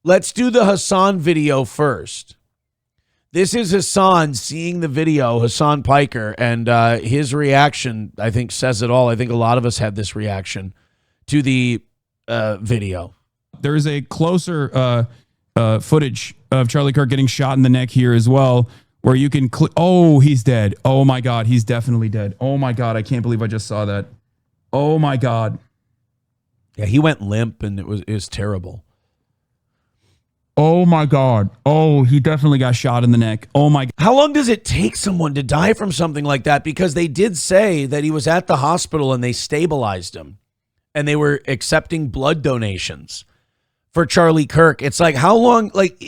let's do the Hasan video first. This is Hasan seeing the video, Hasan Piker, and his reaction, I think, says it all. I think a lot of us had this reaction to the video. There is a closer footage of Charlie Kirk getting shot in the neck here as well, where you can oh, he's dead. Oh my God, he's definitely dead. Oh my God, I can't believe I just saw that. Oh my God. Yeah, he went limp and it was terrible. Oh my God. Oh, he definitely got shot in the neck. Oh my God. How long does it take someone to die from something like that? Because they did say that he was at the hospital and they stabilized him and they were accepting blood donations for Charlie Kirk. It's like, how long? Like,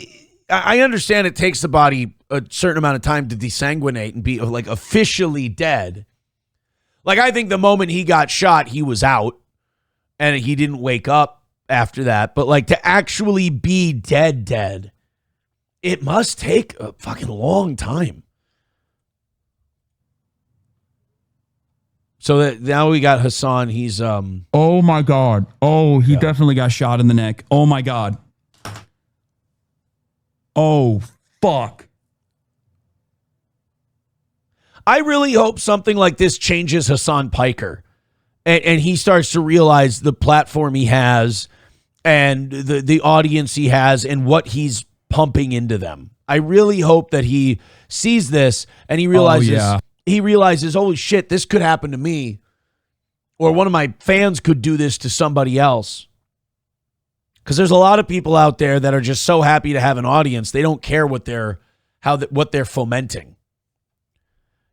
I understand it takes the body a certain amount of time to desanguinate and be like officially dead. Like, I think the moment he got shot, he was out and he didn't wake up after that. But like, to actually be dead, it must take a fucking long time. So that now we got Hasan. He's oh my God. Oh, he definitely got shot in the neck. Oh my God. Oh fuck. I really hope something like this changes Hasan Piker, and he starts to realize the platform he has and the audience he has and what he's pumping into them. I really hope that he sees this and he realizes, holy shit, this could happen to me, or one of my fans could do this to somebody else. Because there's a lot of people out there that are just so happy to have an audience, they don't care what they're fomenting.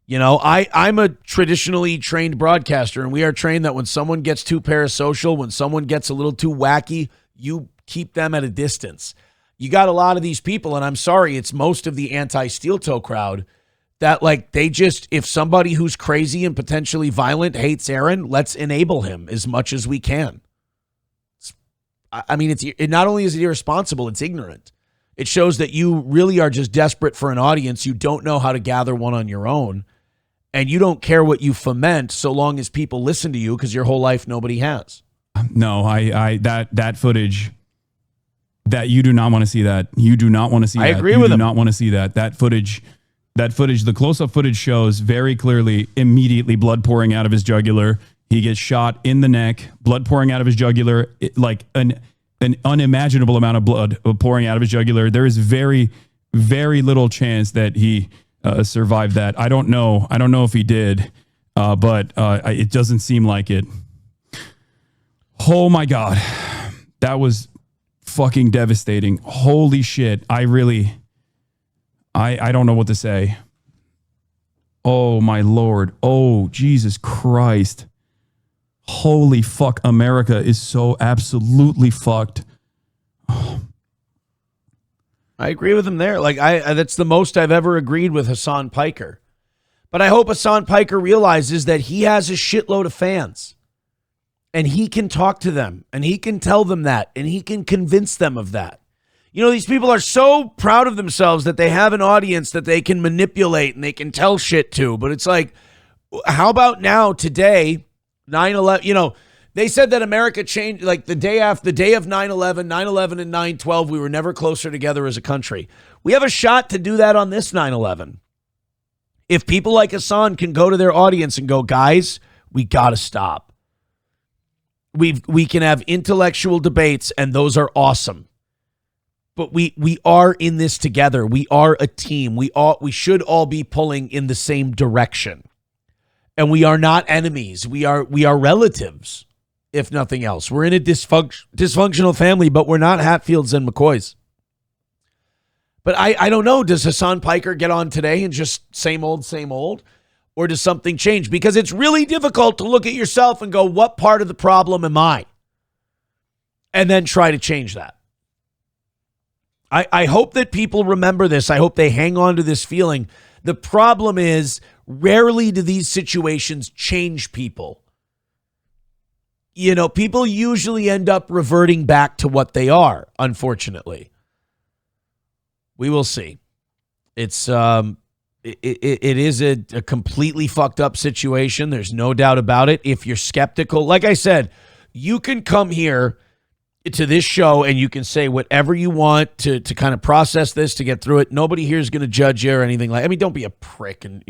You know, I'm a traditionally trained broadcaster, and we are trained that when someone gets too parasocial, when someone gets a little too wacky, you keep them at a distance. You got a lot of these people, and I'm sorry, it's most of the anti-steel toe crowd that, like, they just, if somebody who's crazy and potentially violent hates Aaron, let's enable him as much as we can. I mean, it not only is it irresponsible, it's ignorant. It shows that you really are just desperate for an audience. You don't know how to gather one on your own. And you don't care what you foment so long as people listen to you, because your whole life nobody has. No, that footage, that you do not want to see that. You do not want to see that. I agree with him. You do not want to see that. That footage, the close-up footage shows very clearly immediately blood pouring out of his jugular. He gets shot in the neck, blood pouring out of his jugular, like an unimaginable amount of blood pouring out of his jugular. There is very, very little chance that he survived that. I don't know if he did, but it doesn't seem like it. Oh my God. That was fucking devastating. Holy shit. I don't know what to say. Oh my Lord. Oh, Jesus Christ. Holy fuck. America is so absolutely fucked. I agree with him there. Like, that's the most I've ever agreed with Hasan Piker. But I hope Hasan Piker realizes that he has a shitload of fans. And he can talk to them. And he can tell them that. And he can convince them of that. You know, these people are so proud of themselves that they have an audience that they can manipulate and they can tell shit to. But it's like, how about now, today, 9/11, you know, they said that America changed, like the day of 9/11, 9/11 and 9/12, we were never closer together as a country. We have a shot to do that on this 9/11. If people like Hasan can go to their audience and go, guys, we got to stop. We can have intellectual debates, and those are awesome. But we are in this together. We are a team. We should all be pulling in the same direction. And we are not enemies. We are relatives, if nothing else. We're in a dysfunctional family, but we're not Hatfields and McCoys. But I don't know. Does Hasan Piker get on today and just same old, same old? Or does something change? Because it's really difficult to look at yourself and go, what part of the problem am I? And then try to change that. I hope that people remember this. I hope they hang on to this feeling. The problem is, rarely do these situations change people. You know, people usually end up reverting back to what they are, unfortunately. We will see. It's it is a completely fucked up situation. There's no doubt about it. If you're skeptical, like I said, you can come here to this show, and you can say whatever you want to kind of process this, to get through it. Nobody here is going to judge you or anything like. I mean, don't be a prick and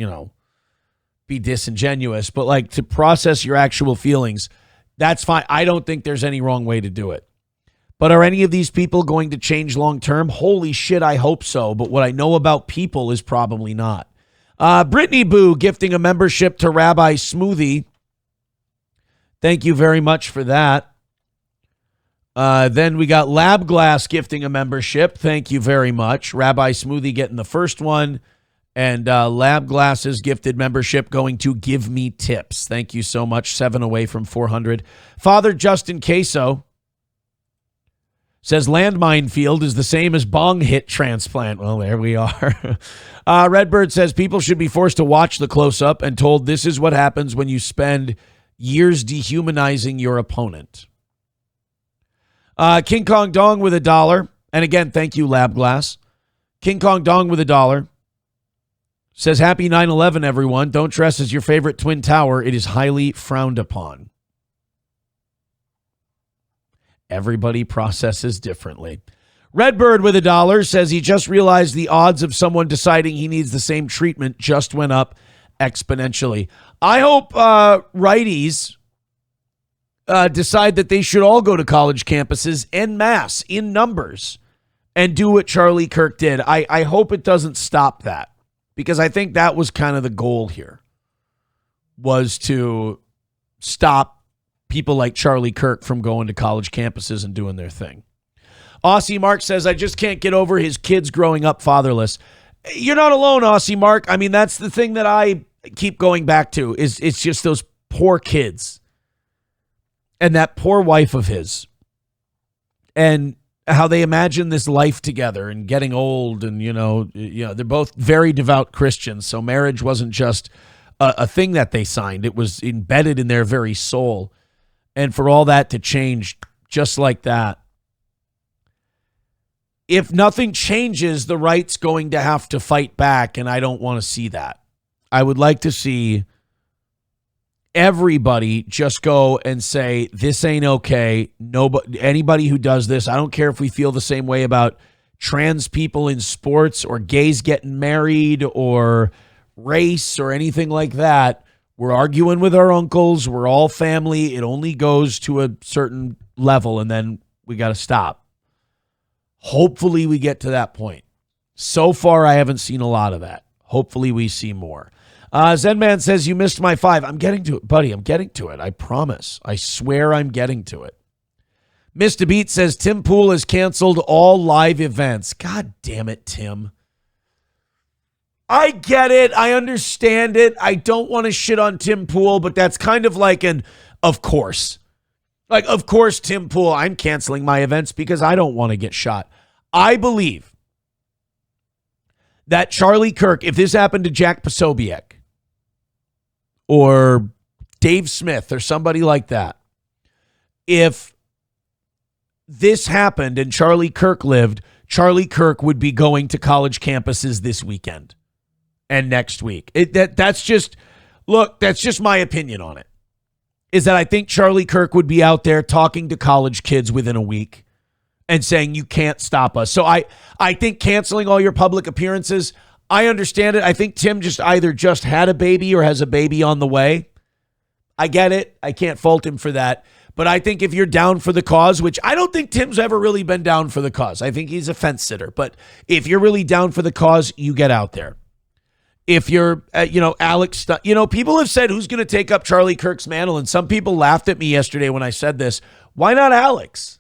be disingenuous, but like to process your actual feelings, that's fine. I don't think there's any wrong way to do it. But are any of these people going to change long term? Holy shit, I hope so. But what I know about people is probably not. Brittany Boo gifting a membership to Rabbi Smoothie. Thank you very much for that. Then we got Lab Glass gifting a membership. Thank you very much. Rabbi Smoothie getting the first one. And Lab Glass's gifted membership going to Give Me Tips. Thank you so much. 7 away from 400. Father Justin Queso says landmine field is the same as bong hit transplant. Well, there we are. Redbird says people should be forced to watch the close-up and told this is what happens when you spend years dehumanizing your opponent. King Kong Dong with $1. And again, thank you, Lab Glass. King Kong Dong with $1. Says, happy 9/11, everyone. Don't dress as your favorite Twin Tower. It is highly frowned upon. Everybody processes differently. Redbird with $1 says he just realized the odds of someone deciding he needs the same treatment just went up exponentially. I hope righties decide that they should all go to college campuses en masse, in numbers, and do what Charlie Kirk did. I hope it doesn't stop that, because I think that was kind of the goal here, was to stop people like Charlie Kirk from going to college campuses and doing their thing. Aussie Mark says, I just can't get over his kids growing up fatherless. You're not alone, Aussie Mark. I mean, that's the thing that I keep going back to, is it's just those poor kids and that poor wife of his, and how they imagine this life together and getting old. And, they're both very devout Christians. So marriage wasn't just a thing that they signed. It was embedded in their very soul. And for all that to change just like that, if nothing changes, the right's going to have to fight back, and I don't want to see that. I would like to see everybody just go and say, this ain't okay. Nobody, anybody who does this, I don't care if we feel the same way about trans people in sports or gays getting married or race or anything like that. We're arguing with our uncles. We're all family. It only goes to a certain level, and then we got to stop. Hopefully we get to that point. So far, I haven't seen a lot of that. Hopefully we see more. Zenman says, you missed my 5. I'm getting to it, buddy. I'm getting to it. I promise. I swear I'm getting to it. Mr. Beat says, Tim Pool has canceled all live events. God damn it, Tim. I get it. I understand it. I don't want to shit on Tim Pool, but that's kind of like an of course. Like, of course, Tim Pool, I'm canceling my events because I don't want to get shot. I believe that Charlie Kirk, if this happened to Jack Posobiec or Dave Smith or somebody like that, if this happened and Charlie Kirk lived, Charlie Kirk would be going to college campuses this weekend and next week. That's just my opinion on it, is that I think Charlie Kirk would be out there talking to college kids within a week and saying, you can't stop us. So I think canceling all your public appearances, I understand it. I think Tim just either just had a baby or has a baby on the way. I get it. I can't fault him for that. But I think if you're down for the cause, which I don't think Tim's ever really been down for the cause. I think he's a fence sitter. But if you're really down for the cause, you get out there. If you're, Alex, people have said, who's going to take up Charlie Kirk's mantle? And some people laughed at me yesterday when I said this. Why not Alex?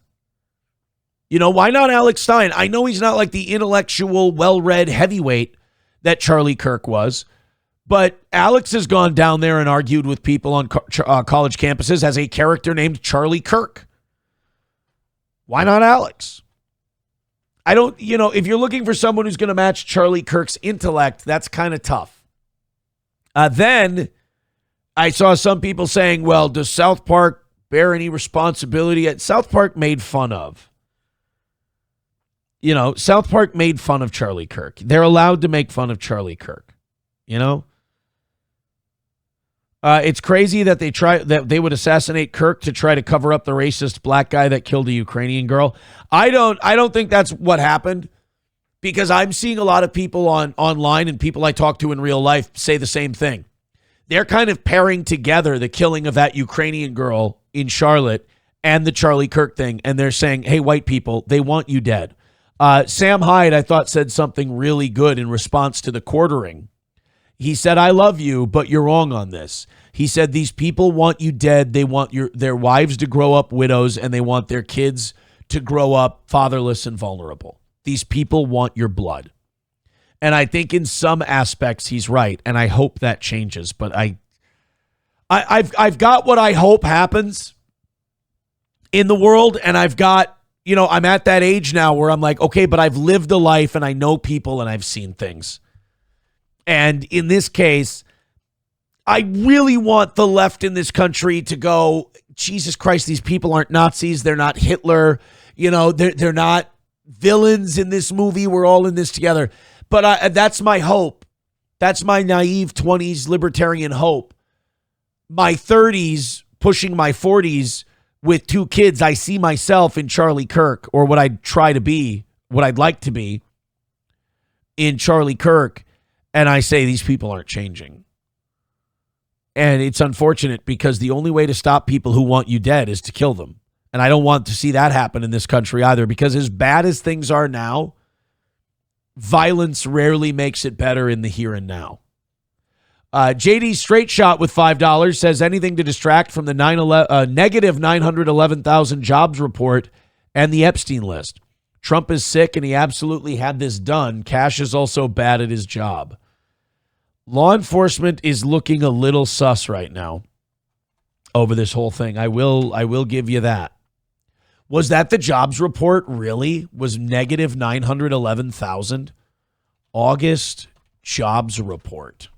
Why not Alex Stein? I know he's not like the intellectual, well-read heavyweight that Charlie Kirk was, but Alex has gone down there and argued with people on college campuses as a character named Charlie Kirk. Why not Alex? I don't, if you're looking for someone who's going to match Charlie Kirk's intellect, that's kind of tough. Then I saw some people saying, well, does South Park bear any responsibility? South Park made fun of. South Park made fun of Charlie Kirk. They're allowed to make fun of Charlie Kirk. It's crazy that they would assassinate Kirk to try to cover up the racist black guy that killed a Ukrainian girl. I don't think that's what happened, because I'm seeing a lot of people online and people I talk to in real life say the same thing. They're kind of pairing together the killing of that Ukrainian girl in Charlotte and the Charlie Kirk thing, and they're saying, hey, white people, they want you dead. Sam Hyde, I thought, said something really good in response to the quartering. He said, I love you, but you're wrong on this. He said, these people want you dead. They want their wives to grow up widows, and they want their kids to grow up fatherless and vulnerable. These people want your blood. And I think in some aspects he's right, and I hope that changes. But I've got what I hope happens in the world, and I've got, I'm at that age now where I'm like, okay, but I've lived a life, and I know people, and I've seen things. And in this case, I really want the left in this country to go, Jesus Christ, these people aren't Nazis. They're not Hitler. They're not villains in this movie. We're all in this together. But that's my hope. That's my naive 20s libertarian hope. My 30s, pushing my 40s with 2 kids, I see myself in Charlie Kirk, or what I'd try to be, what I'd like to be in Charlie Kirk. And I say, these people aren't changing. And it's unfortunate, because the only way to stop people who want you dead is to kill them. And I don't want to see that happen in this country either, because as bad as things are now, violence rarely makes it better in the here and now. JD Straight Shot with $5 says, anything to distract from the negative 911,000 jobs report and the Epstein list. Trump is sick and he absolutely had this done. Cash is also bad at his job. Law enforcement is looking a little sus right now over this whole thing. I will give you that. Was that the jobs report really? Was negative 911,000? August jobs report.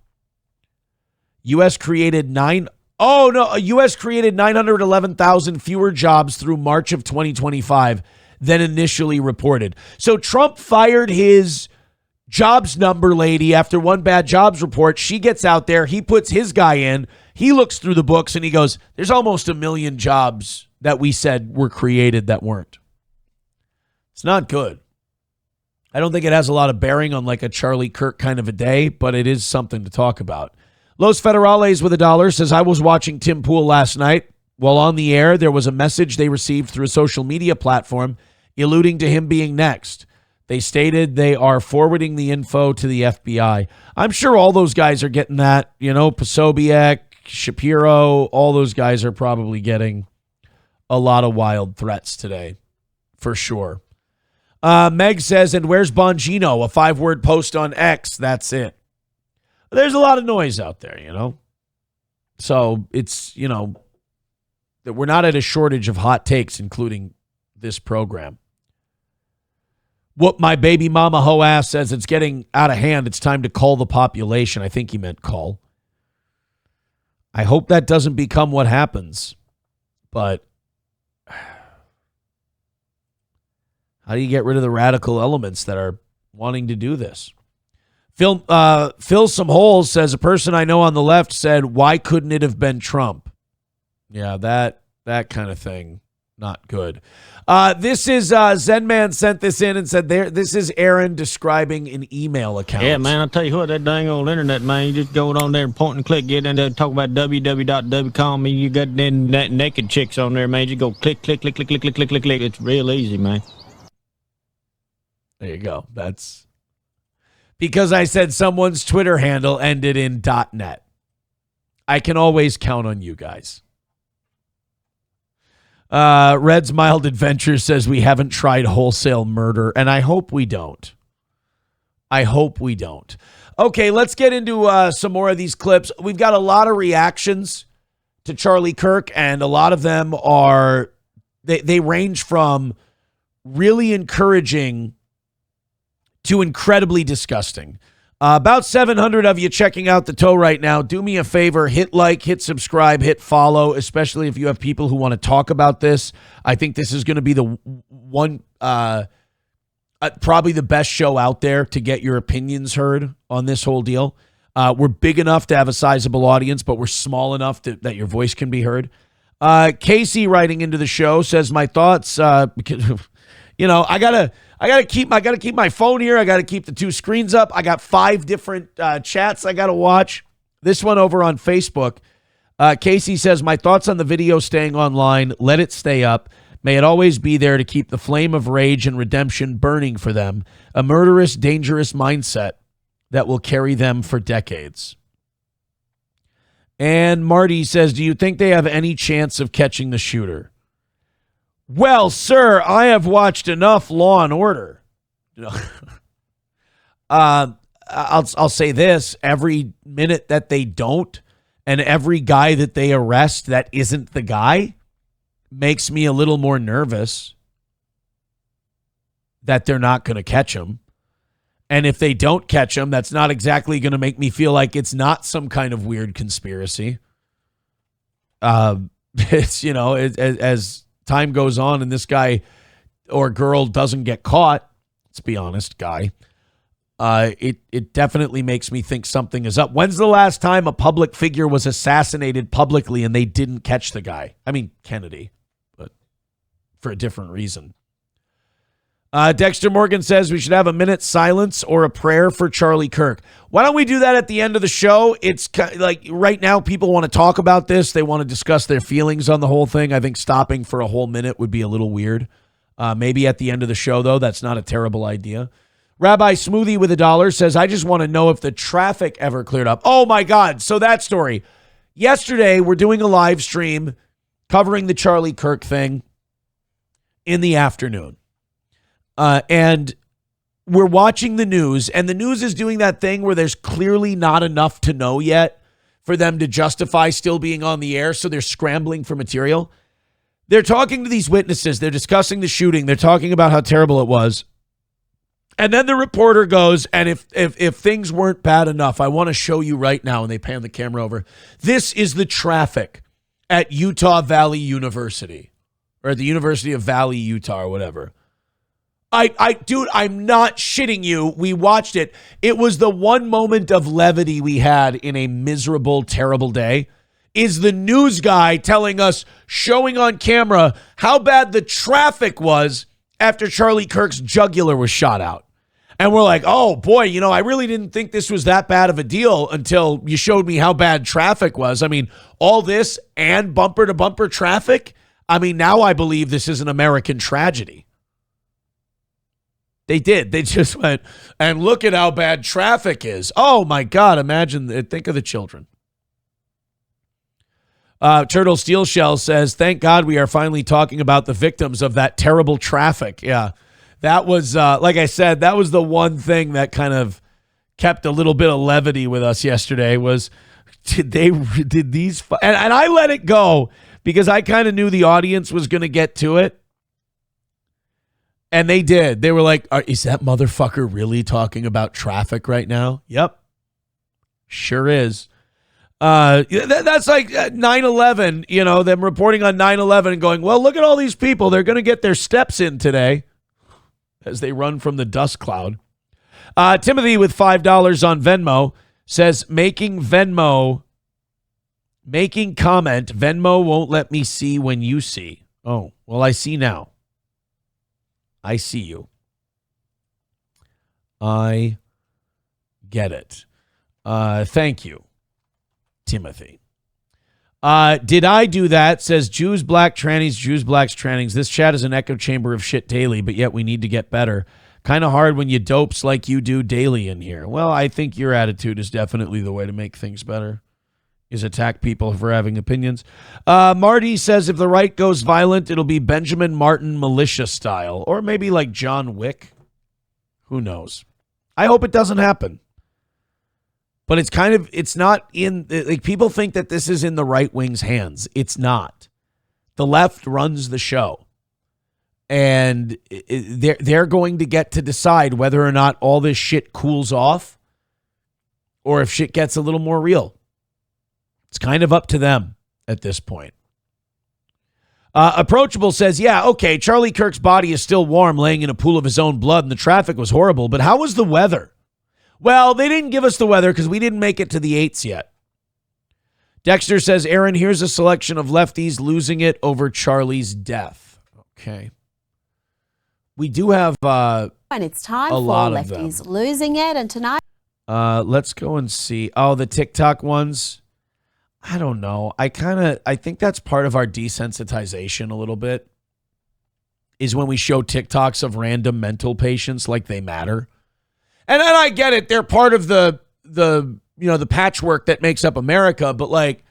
U.S. created 911,000 fewer jobs through March of 2025 than initially reported. So Trump fired his jobs number lady after one bad jobs report. She gets out there. He puts his guy in. He looks through the books and he goes, there's almost 1 million jobs that we said were created that weren't. It's not good. I don't think it has a lot of bearing on like a Charlie Kirk kind of a day, but it is something to talk about. Los Federales with $1 says, I was watching Tim Pool last night. While on the air, there was a message they received through a social media platform alluding to him being next. They stated they are forwarding the info to the FBI. I'm sure all those guys are getting that. Posobiec, Shapiro, all those guys are probably getting a lot of wild threats today, for sure. Meg says, and where's Bongino? A 5-word post on X. That's it. There's a lot of noise out there, So it's, that we're not at a shortage of hot takes, including this program. What my baby mama hoe ass says, it's getting out of hand. It's time to call the population. I think he meant call. I hope that doesn't become what happens. But how do you get rid of the radical elements that are wanting to do this? Fill Some Holes says, a person I know on the left said, why couldn't it have been Trump? Yeah, that kind of thing. Not good. This is Zen Man sent this in and said, this is Aaron describing an email account. Yeah, man, I'll tell you what, that dang old internet, man, you just go on there and point and click, get in there, talk about www.w.com, and you got then that naked chicks on there, man. You go click, click, click, click, click, click, click, click, click. It's real easy, man. There you go. That's because I said someone's Twitter handle ended in .net. I can always count on you guys. Red's Mild Adventure says we haven't tried wholesale murder, and I hope we don't. Okay, let's get into some more of these clips. We've got a lot of reactions to Charlie Kirk, and a lot of them are, they range from really encouraging to incredibly disgusting. About 700 of you checking out the toe right now. Do me a favor, hit like, hit subscribe, hit follow, especially if you have people who want to talk about this. I think this is going to be the one, probably the best show out there to get your opinions heard on this whole deal. We're big enough to have a sizable audience, but we're small enough that your voice can be heard. Casey writing into the show says, my thoughts, because, I gotta keep my phone here. I gotta keep the two screens up. I got 5 different chats I gotta watch. This one over on Facebook. Casey says, my thoughts on the video staying online. Let it stay up. May it always be there to keep the flame of rage and redemption burning for them. A murderous, dangerous mindset that will carry them for decades. And Marty says, do you think they have any chance of catching the shooter? Well, sir, I have watched enough Law and Order. I'll say this. Every minute that they don't, and every guy that they arrest that isn't the guy, makes me a little more nervous that they're not going to catch him. And if they don't catch him, that's not exactly going to make me feel like it's not some kind of weird conspiracy. It's, as time goes on and this guy or girl doesn't get caught, let's be honest, guy, it definitely makes me think something is up. When's the last time a public figure was assassinated publicly and they didn't catch the guy? I mean, Kennedy, but for a different reason. Dexter Morgan says we should have a minute's silence or a prayer for Charlie Kirk. Why don't we do that at the end of the show? It's like right now people want to talk about this. They want to discuss their feelings on the whole thing. I think stopping for a whole minute would be a little weird. Maybe at the end of the show, though, that's not a terrible idea. Rabbi Smoothie with $1 says, I just want to know if the traffic ever cleared up. Oh, my God. So that story. Yesterday, we're doing a live stream covering the Charlie Kirk thing in the afternoon. And we're watching the news, and the news is doing that thing where there's clearly not enough to know yet for them to justify still being on the air, so they're scrambling for material. They're talking to these witnesses. They're discussing the shooting. They're talking about how terrible it was. And then the reporter goes, and if things weren't bad enough, I want to show you right now, and they pan the camera over. This is the traffic at Utah Valley University, or at the University of Valley, Utah, or whatever. Dude, I'm not shitting you. We watched it. It was the one moment of levity we had in a miserable, terrible day. Is the news guy telling us, showing on camera, how bad the traffic was after Charlie Kirk's jugular was shot out. And we're like, oh, boy, I really didn't think this was that bad of a deal until you showed me how bad traffic was. I mean, all this and bumper-to-bumper traffic? I mean, now I believe this is an American tragedy. They did. They just went, and look at how bad traffic is. Oh, my God. Imagine, think of the children. Turtle Steel Shell says, thank God we are finally talking about the victims of that terrible traffic. Yeah, that was, like I said, that was the one thing that kind of kept a little bit of levity with us yesterday was, and I let it go because I kind of knew the audience was going to get to it. And they did. They were like, is that motherfucker really talking about traffic right now? Yep. Sure is. That's like 9/11, them reporting on 9/11 and going, well, look at all these people. They're going to get their steps in today as they run from the dust cloud. Timothy with $5 on Venmo says, making comment, Venmo won't let me see when you see. Oh, well, I see now. I see you. I get it. Thank you, Timothy. Did I do that? Says Jews, black, trannies, Jews, blacks, trannies. This chat is an echo chamber of shit daily, but yet we need to get better. Kind of hard when you dopes like you do daily in here. Well, I think your attitude is definitely the way to make things better, is attack people for having opinions. Marty says if the right goes violent, it'll be Benjamin Martin militia style, or maybe like John Wick. Who knows? I hope it doesn't happen. But it's not in, like, people think that this is in the right wing's hands. It's not. The left runs the show. And they're going to get to decide whether or not all this shit cools off or if shit gets a little more real. It's kind of up to them at this point. Approachable says, yeah, okay, Charlie Kirk's body is still warm laying in a pool of his own blood and the traffic was horrible, but how was the weather? Well, they didn't give us the weather because we didn't make it to the 8s yet. Dexter says, Aaron, here's a selection of lefties losing it over Charlie's death. Okay. We do have And it's time a for lot of lefties losing it. And tonight, let's go and see. Oh, the TikTok ones. I don't know. I think that's part of our desensitization a little bit, is when we show TikToks of random mental patients like they matter. And then I get it. They're part of the patchwork that makes up America, but like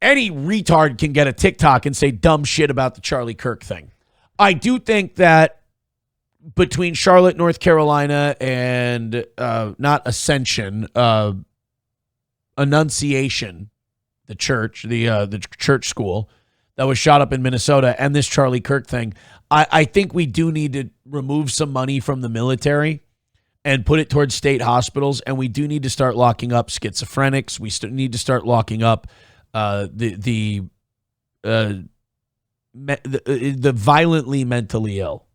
any retard can get a TikTok and say dumb shit about the Charlie Kirk thing. I do think that between Charlotte, North Carolina, and not Ascension, Annunciation, the church school that was shot up in Minnesota, and this Charlie Kirk thing, I think we do need to remove some money from the military and put it towards state hospitals, and we do need to start locking up schizophrenics. We need to start locking up the violently mentally ill.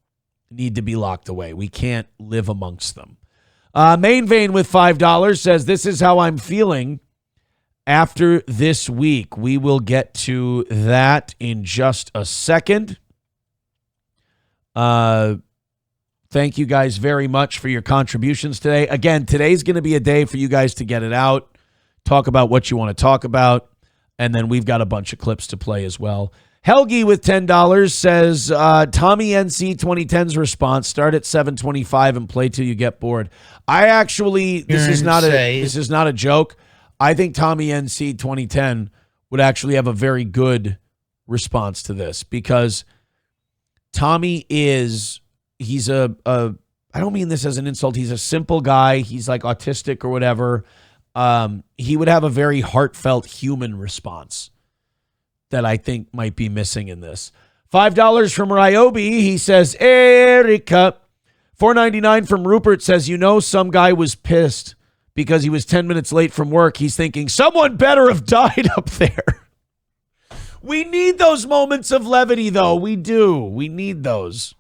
Need to be locked away. We can't live amongst them. Main Vein with $5 says, this is how I'm feeling after this week. We will get to that in just a second. Thank you guys very much for your contributions today. Again, today's going to be a day for you guys to get it out, talk about what you want to talk about, and then we've got a bunch of clips to play as well. Helgi with $10 says, Tommy NC 2010's response, start at 7:25 and play till you get bored. I actually, this is not a joke. I think Tommy NC 2010 would actually have a very good response to this, because Tommy he's I don't mean this as an insult. He's a simple guy. He's like autistic or whatever. He would have a very heartfelt human response that I think might be missing in this. $5 from Ryobi. He says, Erica. $4.99 from Rupert says, some guy was pissed because he was 10 minutes late from work. He's thinking, someone better have died up there. We need those moments of levity, though. We do. We need those.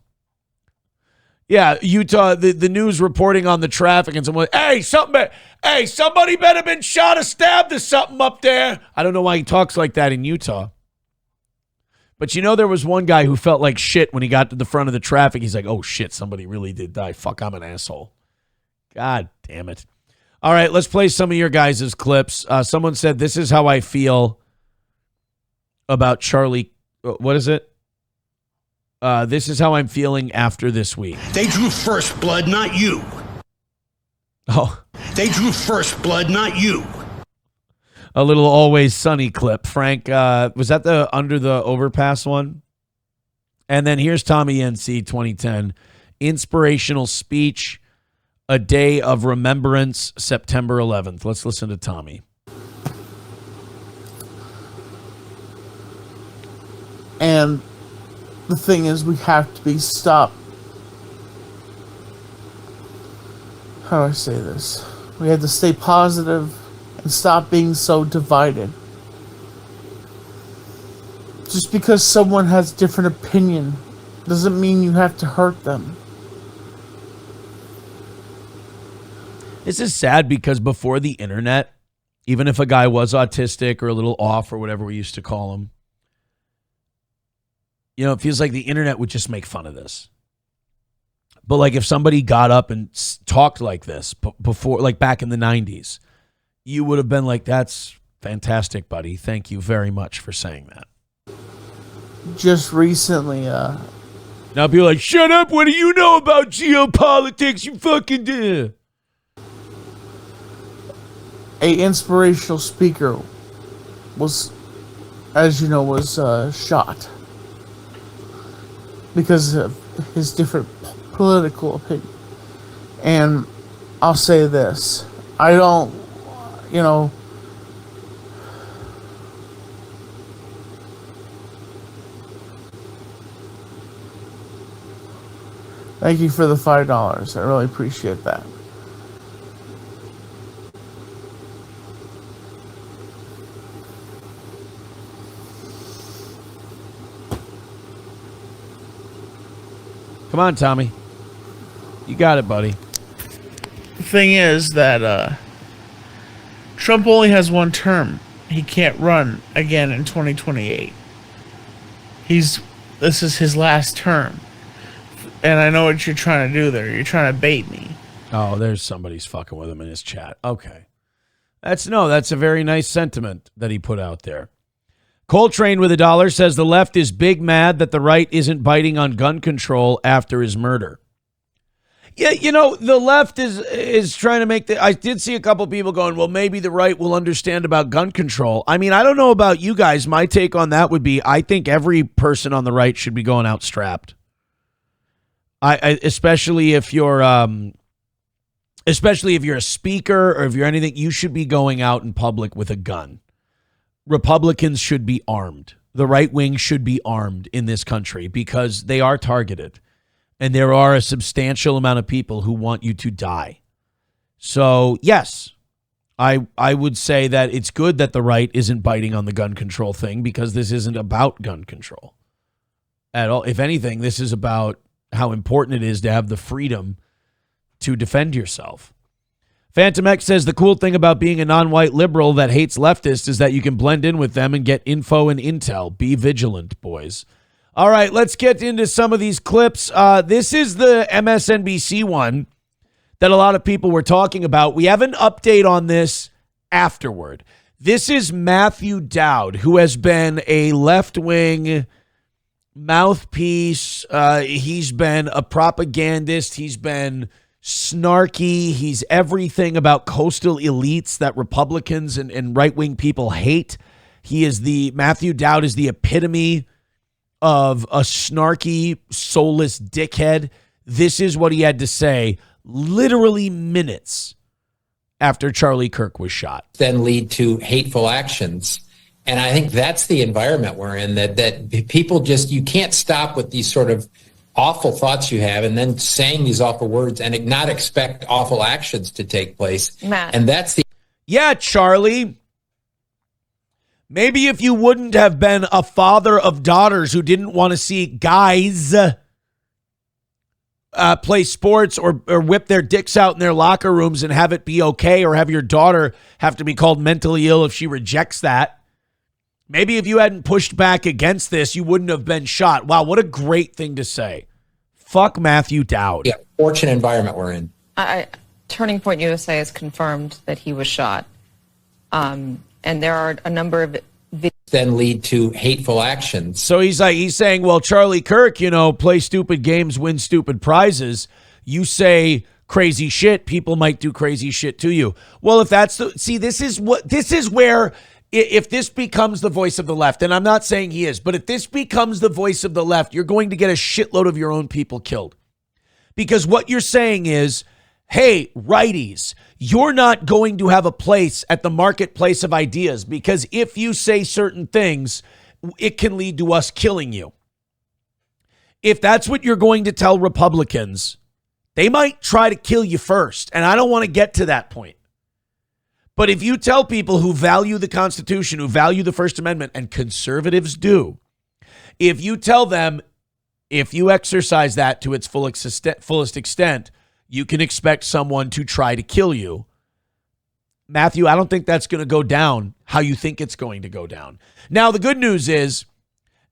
Yeah, Utah, the news reporting on the traffic, and someone, somebody better been shot or stabbed or something up there. I don't know why he talks like that in Utah. But there was one guy who felt like shit when he got to the front of the traffic. He's like, oh shit, somebody really did die. Fuck, I'm an asshole. God damn it. All right, let's play some of your guys' clips. Someone said, this is how I feel about Charlie. What is it? This is how I'm feeling after this week. They drew first blood, not you. Oh. They drew first blood, not you. A little Always Sunny clip. Frank, was that the under the overpass one? And then here's Tommy NC 2010. Inspirational speech, a day of remembrance, September 11th. Let's listen to Tommy. And the thing is, we have to stop. How do I say this? We have to stay positive and stop being so divided. Just because someone has a different opinion doesn't mean you have to hurt them. This is sad because before the internet, even if a guy was autistic or a little off or whatever we used to call him, it feels like the internet would just make fun of this. But like if somebody got up and talked like this before, like back in the 90s, you would have been like, that's fantastic, buddy. Thank you very much for saying that. Just recently, now people are like, shut up, what do you know about geopolitics? You fucking do. A inspirational speaker was, as you know, was shot because of his different political opinion. And I'll say this, I don't, thank you for the $5. I really appreciate that. Come on, Tommy. You got it, buddy. thing is that Trump only has one term. He can't run again in 2028. This is his last term. And I know what you're trying to do there. You're trying to bait me. Oh, there's somebody's fucking with him in his chat. Okay. That's a very nice sentiment that he put out there. Coltrane with $1 says the left is big mad that the right isn't biting on gun control after his murder. Yeah, the left is trying to make I did see a couple people going, well, maybe the right will understand about gun control. I mean, I don't know about you guys. My take on that would be I think every person on the right should be going out strapped. Especially if you're a speaker or if you're anything, you should be going out in public with a gun. Republicans should be armed. The right wing should be armed in this country because they are targeted. And there are a substantial amount of people who want you to die. So, yes, I would say that it's good that the right isn't biting on the gun control thing because this isn't about gun control at all. If anything, this is about how important it is to have the freedom to defend yourself. Phantom X says the cool thing about being a non-white liberal that hates leftists is that you can blend in with them and get info and intel. Be vigilant, boys. All right, let's get into some of these clips. This is the MSNBC one that a lot of people were talking about. We have an update on this afterward. This is Matthew Dowd, who has been a left-wing mouthpiece. He's been a propagandist. He's been snarky. He's everything about coastal elites that Republicans and right-wing people hate. Matthew Dowd is the epitome of a snarky, soulless dickhead. This is what he had to say literally minutes after Charlie Kirk was shot. Then lead to hateful actions. And I think that's the environment we're in, that people just, you can't stop with these sort of awful thoughts you have and then saying these awful words and not expect awful actions to take place. Matt. And that's the... Yeah, Charlie. Maybe if you wouldn't have been a father of daughters who didn't want to see guys play sports or whip their dicks out in their locker rooms and have it be okay, or have your daughter have to be called mentally ill if she rejects that. Maybe if you hadn't pushed back against this, you wouldn't have been shot. Wow, what a great thing to say. Fuck Matthew Dowd. Yeah, fortunate environment we're in. Turning Point USA has confirmed that he was shot. And there are a number of then lead to hateful actions. So he's saying, well, Charlie Kirk, play stupid games, win stupid prizes. You say crazy shit, people might do crazy shit to you. Well, if that's this is where if this becomes the voice of the left, and I'm not saying he is, but if this becomes the voice of the left, you're going to get a shitload of your own people killed. Because what you're saying is, hey, righties, you're not going to have a place at the marketplace of ideas because if you say certain things, it can lead to us killing you. If that's what you're going to tell Republicans, they might try to kill you first. And I don't want to get to that point. But if you tell people who value the Constitution, who value the First Amendment, and conservatives do, if you tell them, if you exercise that to its fullest extent, you can expect someone to try to kill you. Matthew, I don't think that's going to go down how you think it's going to go down. Now, the good news is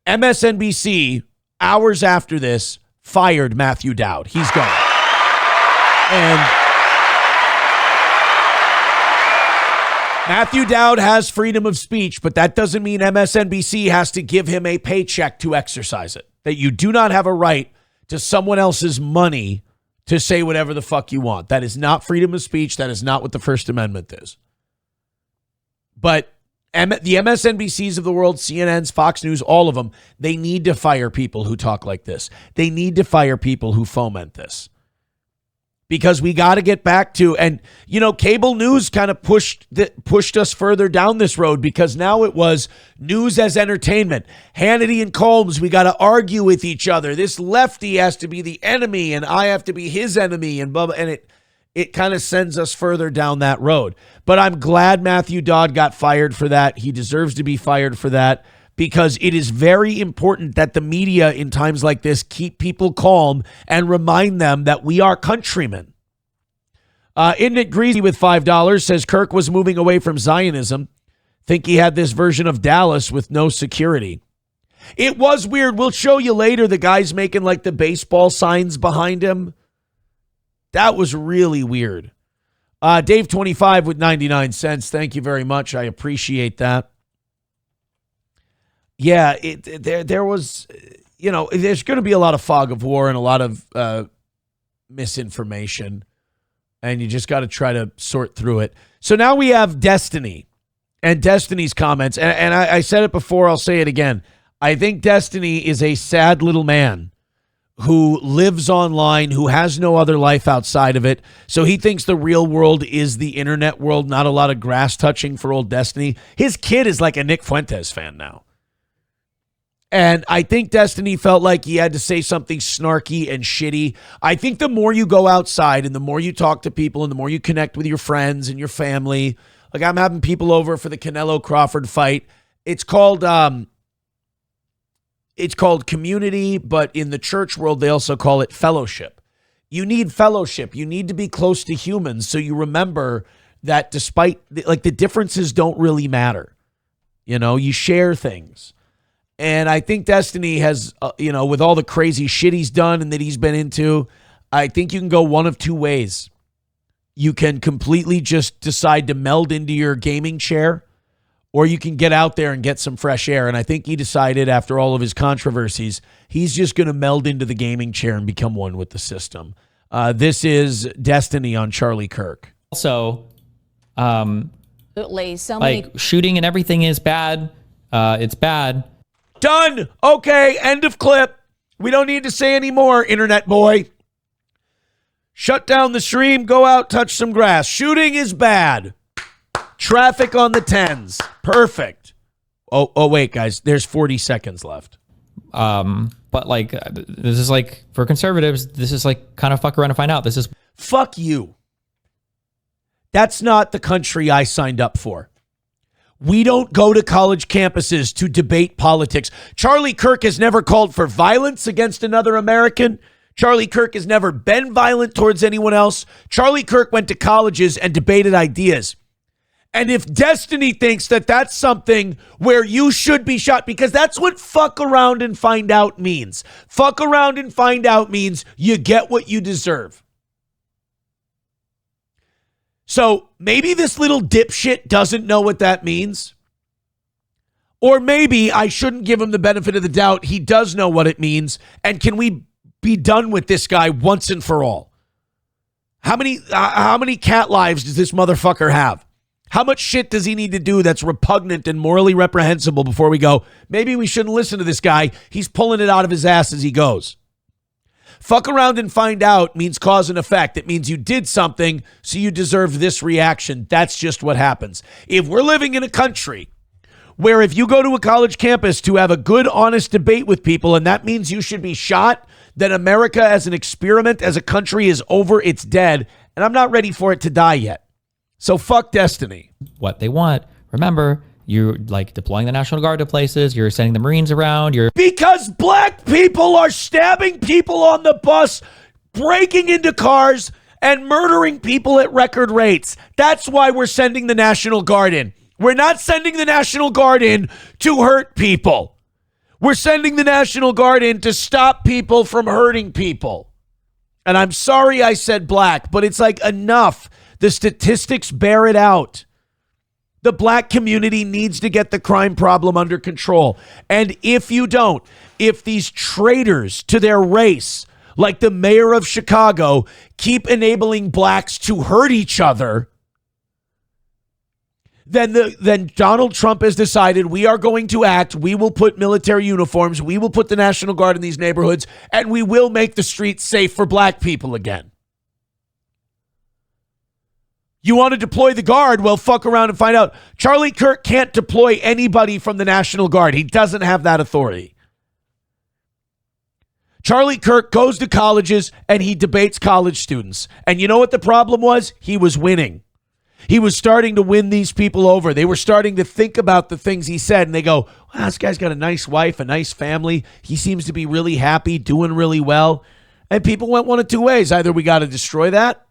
MSNBC, hours after this, fired Matthew Dowd. He's gone. And Matthew Dowd has freedom of speech, but that doesn't mean MSNBC has to give him a paycheck to exercise it. That you do not have a right to someone else's money to say whatever the fuck you want. That is not freedom of speech. That is not what the First Amendment is. But the MSNBCs of the world, CNNs, Fox News, all of them, they need to fire people who talk like this. They need to fire people who foment this. Because we got to get back to, and cable news kind of pushed us further down this road because now it was news as entertainment. Hannity and Combs, we got to argue with each other. This lefty has to be the enemy and I have to be his enemy and blah, blah, and it kind of sends us further down that road. But I'm glad Matthew Dowd got fired for that. He deserves to be fired for that. Because it is very important that the media in times like this keep people calm and remind them that we are countrymen. Isn't it greasy with $5 says Kirk was moving away from Zionism. Think he had this version of Dallas with no security. It was weird. We'll show you later the guy's making like the baseball signs behind him. That was really weird. Dave 25 with 99 cents. Thank you very much. I appreciate that. Yeah, there was, there's going to be a lot of fog of war and a lot of misinformation, and you just got to try to sort through it. So now we have Destiny and Destiny's comments, and I said it before, I'll say it again. I think Destiny is a sad little man who lives online, who has no other life outside of it. So he thinks the real world is the internet world, not a lot of grass touching for old Destiny. His kid is like a Nick Fuentes fan now. And I think Destiny felt like he had to say something snarky and shitty. I think the more you go outside and the more you talk to people and the more you connect with your friends and your family, like I'm having people over for the Canelo Crawford fight. It's called community, but in the church world, they also call it fellowship. You need fellowship. You need to be close to humans so you remember that despite, like, the differences don't really matter. You share things. And I think Destiny has, with all the crazy shit he's done and that he's been into, I think you can go one of two ways. You can completely just decide to meld into your gaming chair, or you can get out there and get some fresh air. And I think he decided after all of his controversies, he's just going to meld into the gaming chair and become one with the system. This is Destiny on Charlie Kirk. Also, Absolutely. So many shooting and everything is bad. It's bad. Done. Okay, end of clip. We don't need to say any more, internet boy. Shut down the stream. Go out, touch some grass. Shooting is bad. Traffic on the 10s. Perfect. Oh, wait, guys. There's 40 seconds left. But this is for conservatives, this is kind of fuck around and find out. This is fuck you. That's not the country I signed up for. We don't go to college campuses to debate politics. Charlie Kirk has never called for violence against another American. Charlie Kirk has never been violent towards anyone else. Charlie Kirk went to colleges and debated ideas. And if Destiny thinks that that's something where you should be shot, because that's what fuck around and find out means. Fuck around and find out means you get what you deserve. So maybe this little dipshit doesn't know what that means. Or maybe I shouldn't give him the benefit of the doubt. He does know what it means. And can we be done with this guy once and for all? How many cat lives does this motherfucker have? How much shit does he need to do that's repugnant and morally reprehensible before we go, maybe we shouldn't listen to this guy. He's pulling it out of his ass as he goes. Fuck around and find out means cause and effect. It means you did something, so you deserve this reaction. That's just what happens. If we're living in a country where if you go to a college campus to have a good, honest debate with people, and that means you should be shot, then America as an experiment, as a country is over, it's dead, and I'm not ready for it to die yet. So fuck Destiny. What they want. Remember, you're deploying the National Guard to places. You're sending the Marines around. Because black people are stabbing people on the bus, breaking into cars, and murdering people at record rates. That's why we're sending the National Guard in. We're not sending the National Guard in to hurt people. We're sending the National Guard in to stop people from hurting people. And I'm sorry I said black, but it's enough. The statistics bear it out. The black community needs to get the crime problem under control. And if you don't, if these traitors to their race, like the mayor of Chicago, keep enabling blacks to hurt each other, then Donald Trump has decided we are going to act. We will put military uniforms. We will put the National Guard in these neighborhoods, and we will make the streets safe for black people again. You want to deploy the Guard? Well, fuck around and find out. Charlie Kirk can't deploy anybody from the National Guard. He doesn't have that authority. Charlie Kirk goes to colleges and he debates college students. And you know what the problem was? He was winning. He was starting to win these people over. They were starting to think about the things he said, and they go, wow, this guy's got a nice wife, a nice family. He seems to be really happy, doing really well. And people went one of two ways. Either we got to destroy that,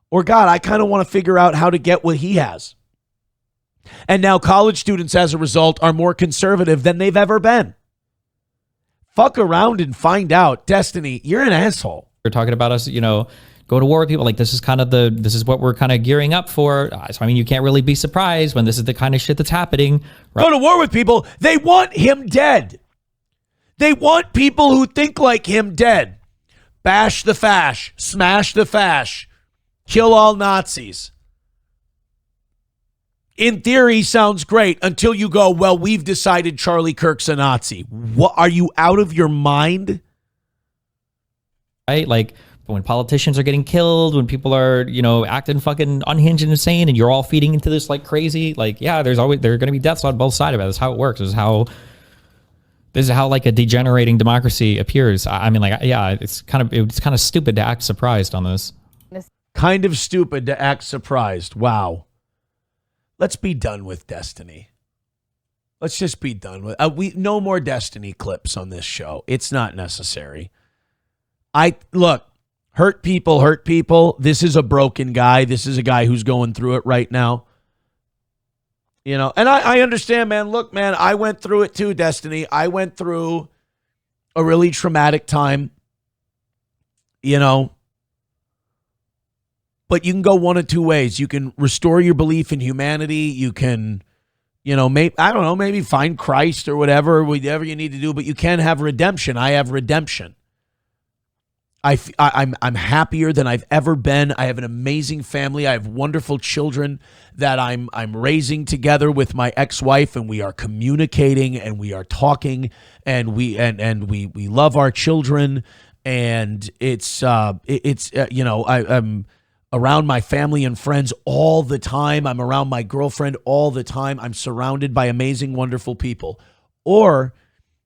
Or God, I kind of want to figure out how to get what he has. And now college students, as a result, are more conservative than they've ever been. Fuck around and find out. Destiny, you're an asshole. You're talking about us, go to war with people. Like, this is what we're kind of gearing up for. So, I mean, you can't really be surprised when this is the kind of shit that's happening. Right? Go to war with people. They want him dead. They want people who think like him dead. Bash the fash. Smash the fash. Kill all Nazis. In theory, sounds great until you go, well, we've decided Charlie Kirk's a Nazi. What, are you out of your mind? Right? Like, when politicians are getting killed, when people are, acting fucking unhinged and insane, and you're all feeding into this like crazy, like, yeah, there are going to be deaths on both sides of it. That's how it works. This is how like a degenerating democracy appears. I mean, like, yeah, it's kind of stupid to act surprised on this. Kind of stupid to act surprised. Wow. Let's be done with Destiny. Let's just be done with no more Destiny clips on this show. It's not necessary. Hurt people. This is a broken guy. This is a guy who's going through it right now. And I understand, man. Look, man, I went through it too, Destiny. I went through a really traumatic time, But you can go one of two ways. You can restore your belief in humanity. You can, maybe find Christ or whatever you need to do. But you can have redemption. I have redemption. I'm happier than I've ever been. I have an amazing family. I have wonderful children that I'm raising together with my ex-wife, and we are communicating and we are talking and we love our children, and I'm around my family and friends all the time. I'm around my girlfriend all the time. I'm surrounded by amazing, wonderful people. Or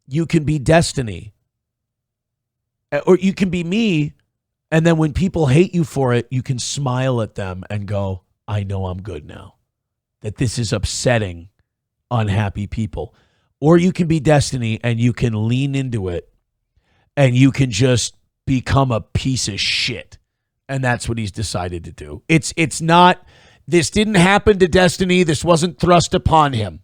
you can be Destiny. Or you can be me, and then when people hate you for it, you can smile at them and go, I know I'm good now. That this is upsetting unhappy people. Or you can be Destiny, and you can lean into it, and you can just become a piece of shit. And that's what he's decided to do. It's not, this didn't happen to Destiny. This wasn't thrust upon him.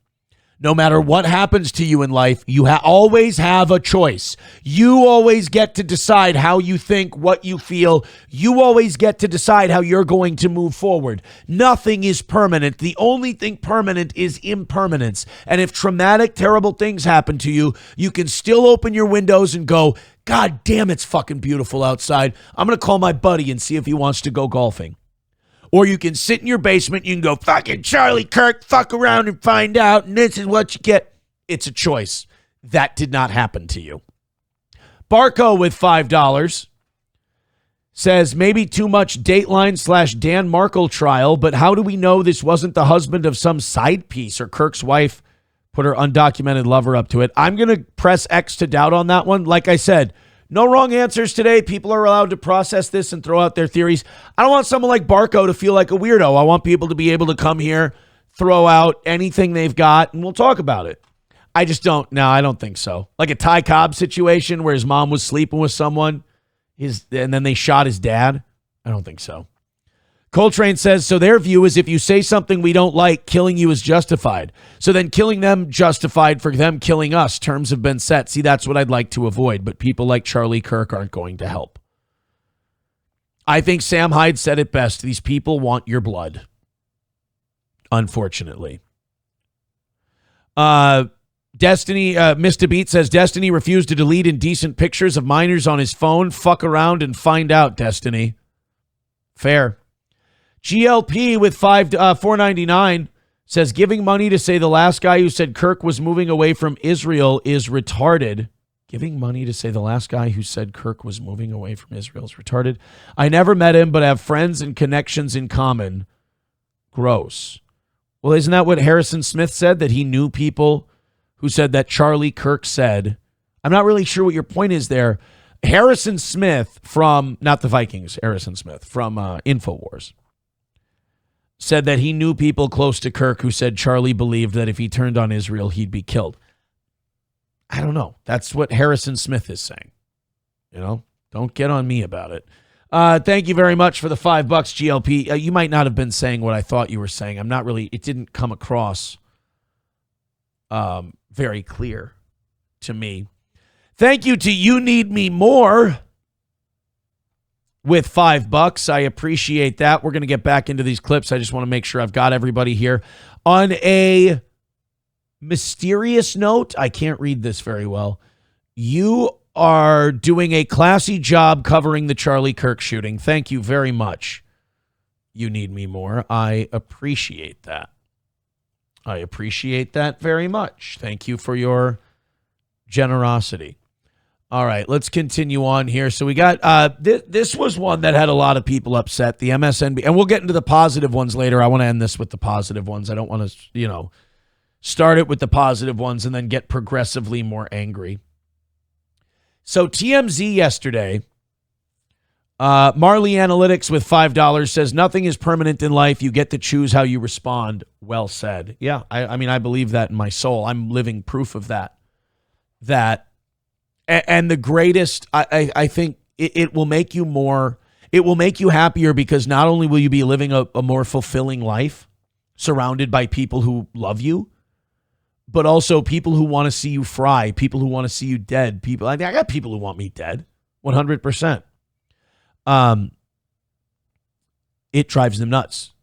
No matter what happens to you in life, you always have a choice. You always get to decide how you think, what you feel. You always get to decide how you're going to move forward. Nothing is permanent. The only thing permanent is impermanence. And if traumatic, terrible things happen to you, you can still open your windows and go, God damn, it's fucking beautiful outside. I'm going to call my buddy and see if he wants to go golfing. Or you can sit in your basement, you can go, fucking Charlie Kirk, fuck around and find out, and this is what you get. It's a choice. That did not happen to you. Barco with $5 says, maybe too much Dateline / Dan Markle trial, but how do we know this wasn't the husband of some side piece or Kirk's wife put her undocumented lover up to it? I'm going to press X to doubt on that one. Like I said, no wrong answers today. People are allowed to process this and throw out their theories. I don't want someone like Barco to feel like a weirdo. I want people to be able to come here, throw out anything they've got, and we'll talk about it. I just don't. No, I don't think so. Like a Ty Cobb situation where his mom was sleeping with someone, and then they shot his dad. I don't think so. Coltrane says, so their view is if you say something we don't like, killing you is justified. So then killing them justified for them killing us. Terms have been set. See, that's what I'd like to avoid. But people like Charlie Kirk aren't going to help. I think Sam Hyde said it best. These people want your blood. Unfortunately. Destiny, Mr. Beat says, Destiny refused to delete indecent pictures of minors on his phone. Fuck around and find out, Destiny. Fair. GLP with $4.99 says giving money to say the last guy who said Kirk was moving away from Israel is retarded. Giving money to say the last guy who said Kirk was moving away from Israel is retarded. I never met him, but have friends and connections in common. Gross. Well, isn't that what Harrison Smith said? That he knew people who said that Charlie Kirk said. I'm not really sure what your point is there. Harrison Smith from, not the Vikings, Harrison Smith from InfoWars, said that he knew people close to Kirk who said Charlie believed that if he turned on Israel, he'd be killed. I don't know. That's what Harrison Smith is saying. Don't get on me about it. Thank you very much for the $5, GLP. You might not have been saying what I thought you were saying. It didn't come across very clear to me. Thank you to You Need Me More with $5. I appreciate that. We're going to get back into these clips. I just want to make sure I've got everybody here. On a mysterious note, I can't read this very well. You are doing a classy job covering the Charlie Kirk shooting. Thank you very much. You Need Me More. I appreciate that. I appreciate that very much. Thank you for your generosity. All right, let's continue on here. So we got this was one that had a lot of people upset, the MSNBC, and we'll get into the positive ones later. I want to end this with the positive ones. I don't want to, start it with the positive ones and then get progressively more angry. So TMZ yesterday, Marley Analytics with $5 says, nothing is permanent in life. You get to choose how you respond. Well said. Yeah, I mean, I believe that in my soul. I'm living proof of that. And the greatest, I think it will make you more, it will make you happier because not only will you be living a more fulfilling life surrounded by people who love you, but also people who want to see you fry, people who want to see you dead. I got people who want me dead, 100%. It drives them nuts.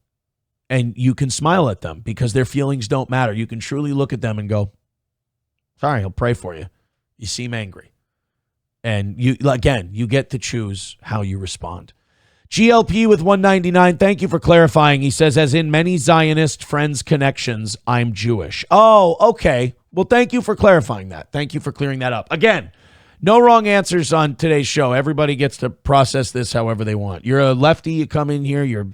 And you can smile at them because their feelings don't matter. You can truly look at them and go, sorry, I'll pray for you. You seem angry. And you get to choose how you respond. GLP with $1.99. Thank you for clarifying. He says, as in many Zionist friends connections, I'm Jewish. Oh, okay. Well, thank you for clarifying that. Thank you for clearing that up. Again, no wrong answers on today's show. Everybody gets to process this however they want. You're a lefty, you come in here,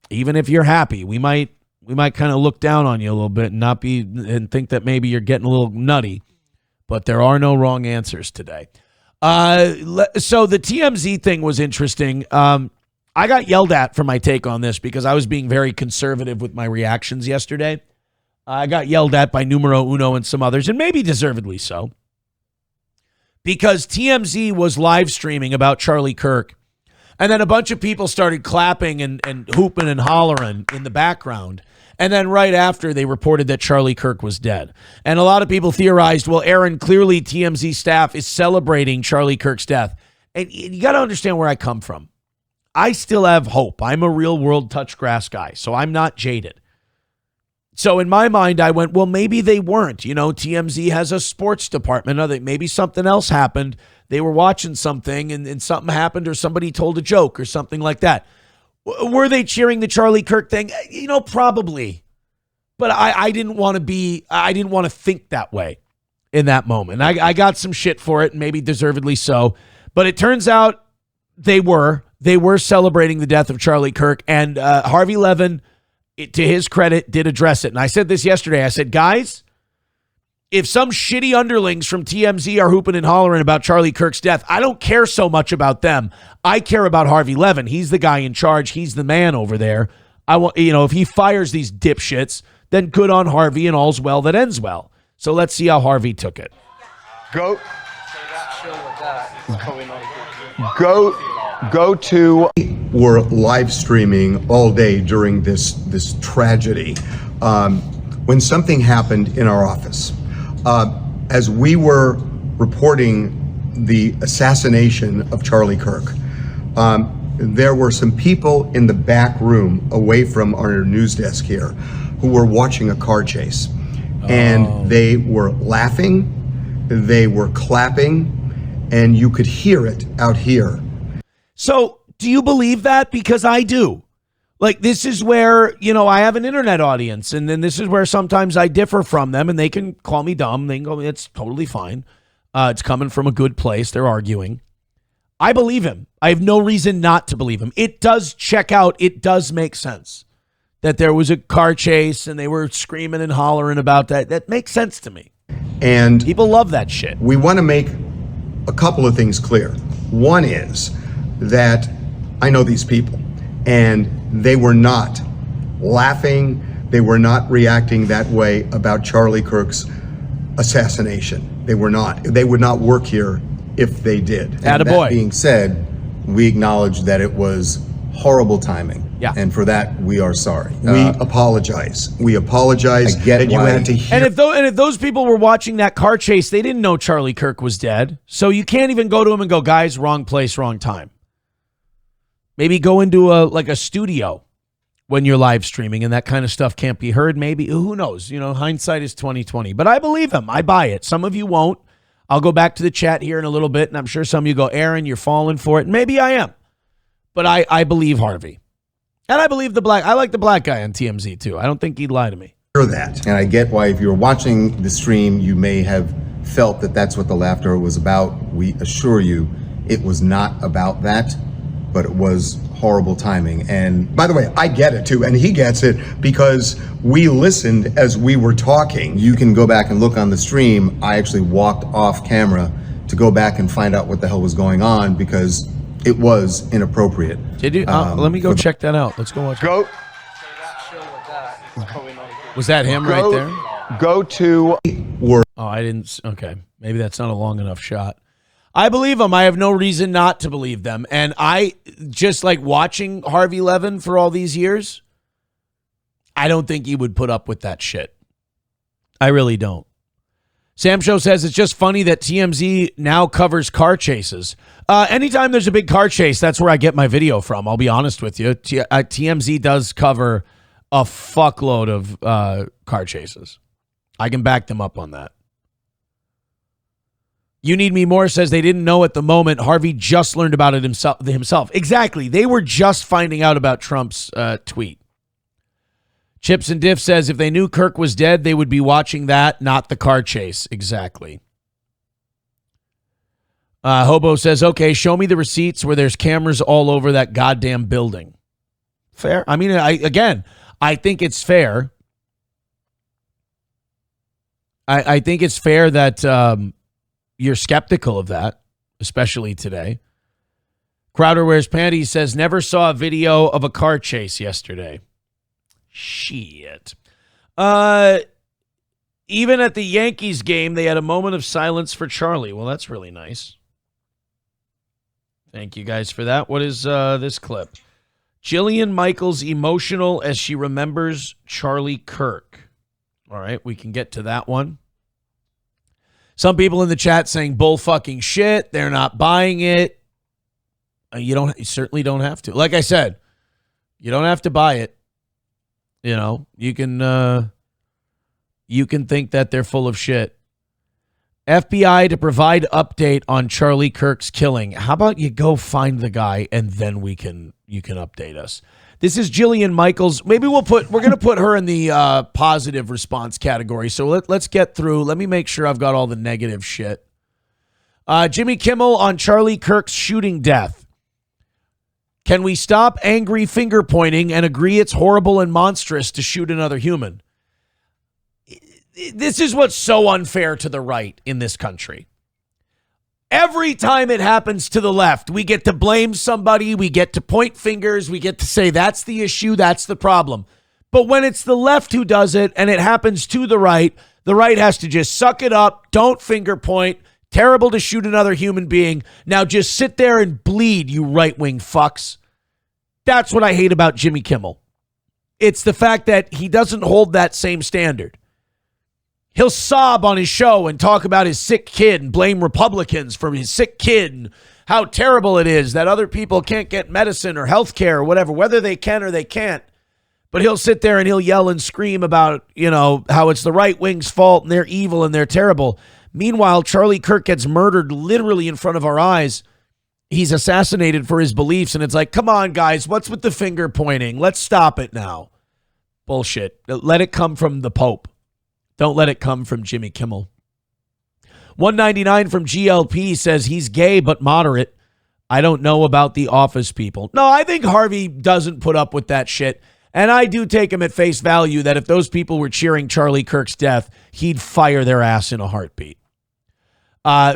even if you're happy, we might kind of look down on you a little bit and think that maybe you're getting a little nutty. But there are no wrong answers today. So the TMZ thing was interesting. I got yelled at for my take on this because I was being very conservative with my reactions yesterday. I got yelled at by Numero Uno and some others, and maybe deservedly so, because TMZ was live streaming about Charlie Kirk, and then a bunch of people started clapping and hooping and hollering in the background. And then right after, they reported that Charlie Kirk was dead. And a lot of people theorized, well, Aaron, clearly TMZ staff is celebrating Charlie Kirk's death. And you got to understand where I come from. I still have hope. I'm a real world touch grass guy, so I'm not jaded. So in my mind, I went, well, maybe they weren't. TMZ has a sports department. Maybe something else happened. They were watching something and something happened or somebody told a joke or something like that. Were they cheering the Charlie Kirk thing? Probably. But I didn't want to think that way in that moment. I got some shit for it, and maybe deservedly so. But it turns out they were celebrating the death of Charlie Kirk. And Harvey Levin, to his credit, did address it. And I said this yesterday. I said, guys, if some shitty underlings from TMZ are hooping and hollering about Charlie Kirk's death, I don't care so much about them. I care about Harvey Levin. He's the guy in charge. He's the man over there. I want, if he fires these dipshits, then good on Harvey and all's well that ends well. So let's see how Harvey took it. Go to. We're live streaming all day during this tragedy. When something happened in our office, as we were reporting the assassination of Charlie Kirk, there were some people in the back room away from our news desk here who were watching a car chase. And they were laughing, they were clapping, and you could hear it out here. So do you believe that? Because I do. Like, this is where, I have an internet audience, and then this is where sometimes I differ from them, and they can call me dumb. They can go, it's totally fine. It's coming from a good place. They're arguing. I believe him. I have no reason not to believe him. It does check out. It does make sense that there was a car chase and they were screaming and hollering about that. That makes sense to me. And people love that shit. We want to make a couple of things clear. One is that I know these people, and they were not laughing. They were not reacting that way about Charlie Kirk's assassination. They were not. They would not work here if they did. And Attaboy. that being said, we acknowledge that it was horrible timing. Yeah. And for that, we are sorry. We apologize. We apologize. I get that you had to hear. And if those people were watching that car chase, they didn't know Charlie Kirk was dead. So you can't even go to him and go, guys, wrong place, wrong time. Maybe go into a studio when you're live streaming and that kind of stuff can't be heard. Maybe, who knows? Hindsight is 20/20. But I believe him. I buy it. Some of you won't. I'll go back to the chat here in a little bit, and I'm sure some of you go, Aaron, you're falling for it. Maybe I am. But I believe Harvey. And I believe I like the black guy on TMZ too. I don't think he'd lie to me. Hear that. And I get why if you're watching the stream, you may have felt that that's what the laughter was about. We assure you it was not about that, but it was horrible timing. And by the way, I get it too, and he gets it because we listened as we were talking. You can go back and look on the stream. I actually walked off camera to go back and find out what the hell was going on because it was inappropriate. Did you? Let me go check that out. Let's go watch it. Was that him right there? Go to... Oh, I didn't... Okay. Maybe that's not a long enough shot. I believe them. I have no reason not to believe them. And I, just like watching Harvey Levin for all these years, I don't think he would put up with that shit. I really don't. Sam Show says it's just funny that TMZ now covers car chases. Anytime there's a big car chase, that's where I get my video from. I'll be honest with you. TMZ does cover a fuckload of car chases. I can back them up on that. You Need Me More says they didn't know at the moment. Harvey just learned about it himself. Exactly. They were just finding out about Trump's tweet. Chips and Diff says if they knew Kirk was dead, they would be watching that, not the car chase. Exactly. Hobo says, okay, show me the receipts where there's cameras all over that goddamn building. Fair. I mean, I think it's fair. I think it's fair that you're skeptical of that, especially today. Crowder Wears Panties says, never saw a video of a car chase yesterday. Shit. Even at the Yankees game, they had a moment of silence for Charlie. Well, that's really nice. Thank you guys for that. What is this clip? Jillian Michaels emotional as she remembers Charlie Kirk. All right, we can get to that one. Some people in the chat saying bull fucking shit. They're not buying it. You certainly don't have to. Like I said, you don't have to buy it. You can think that they're full of shit. FBI to provide update on Charlie Kirk's killing. How about you go find the guy and then you can update us. This is Jillian Michaels. Maybe we're going to put her in the positive response category. So let's get through. Let me make sure I've got all the negative shit. Jimmy Kimmel on Charlie Kirk's shooting death. Can we stop angry finger pointing and agree it's horrible and monstrous to shoot another human? This is what's so unfair to the right in this country. Every time it happens to the left, we get to blame somebody, we get to point fingers, we get to say that's the issue, that's the problem. But when it's the left who does it and it happens to the right has to just suck it up, don't finger point, terrible to shoot another human being. Now just sit there and bleed, you right-wing fucks. That's what I hate about Jimmy Kimmel. It's the fact that he doesn't hold that same standard. He'll sob on his show and talk about his sick kid and blame Republicans for his sick kid and how terrible it is that other people can't get medicine or health care or whatever, whether they can or they can't. But he'll sit there and he'll yell and scream about, how it's the right wing's fault and they're evil and they're terrible. Meanwhile, Charlie Kirk gets murdered literally in front of our eyes. He's assassinated for his beliefs. And it's like, come on, guys, what's with the finger pointing? Let's stop it now. Bullshit. Let it come from the Pope. Don't let it come from Jimmy Kimmel. 199 from GLP says he's gay but moderate. I don't know about the Office people. No, I think Harvey doesn't put up with that shit. And I do take him at face value that if those people were cheering Charlie Kirk's death, he'd fire their ass in a heartbeat. Yeah,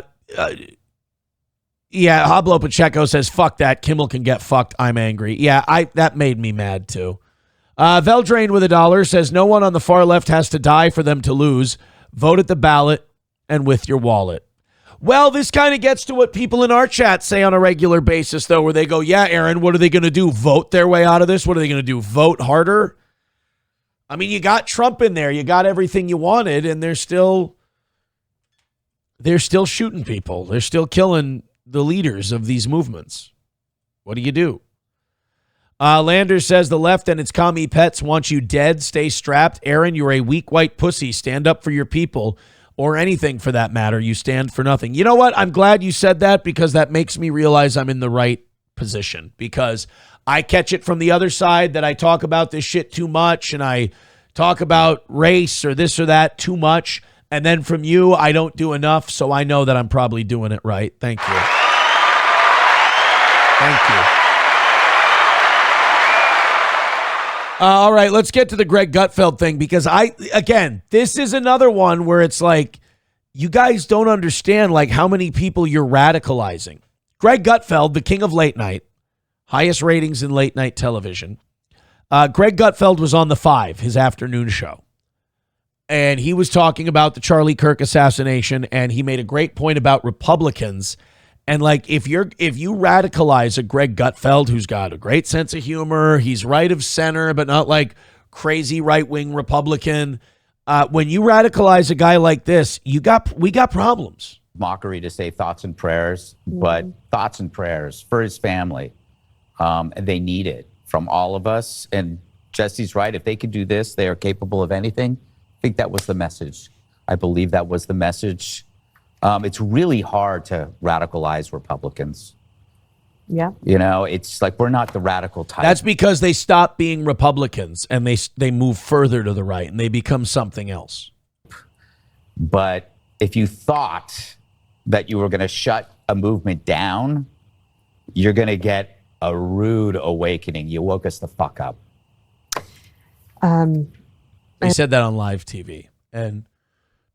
Hablo Pacheco says, fuck that. Kimmel can get fucked. I'm angry. Yeah, that made me mad too. Veldrain with $1 says, no one on the far left has to die for them to lose. Vote at the ballot and with your wallet. Well, this kind of gets to what people in our chat say on a regular basis, though, where they go, yeah, Aaron, what are they going to do? Vote their way out of this? What are they going to do? Vote harder? I mean, you got Trump in there. You got everything you wanted, and they're still shooting people. They're still killing the leaders of these movements. What do you do? Lander says the left and its commie pets want you dead. Stay strapped. Aaron, you're a weak white pussy. Stand up for your people. Or anything for that matter. You stand for nothing. You know what? I'm glad you said that because that makes me realize I'm in the right position because I catch it from the other side that I talk about this shit too much and I talk about race or this or that too much. And then from you, I don't do enough. So I know that I'm probably doing it right. Thank you. Thank you. All right, let's get to the Greg Gutfeld thing because this is another one where it's like, you guys don't understand like how many people you're radicalizing. Greg Gutfeld, the king of late night, highest ratings in late night television. Greg Gutfeld was on The Five, his afternoon show. And he was talking about the Charlie Kirk assassination, and he made a great point about Republicans. And like, if you radicalize a Greg Gutfeld, who's got a great sense of humor, he's right of center, but not like crazy right-wing Republican. When you radicalize a guy like this, we got problems. Mockery to say thoughts and prayers, but thoughts and prayers for his family. They need it from all of us. And Jesse's right. If they could do this, they are capable of anything. I think that was the message. I believe that was the message. It's really hard to radicalize Republicans. Yeah. You know, it's like we're not the radical type. That's because they stop being Republicans and they move further to the right and they become something else. But if you thought that you were going to shut a movement down, you're going to get a rude awakening. You woke us the fuck up. He said that on live TV. And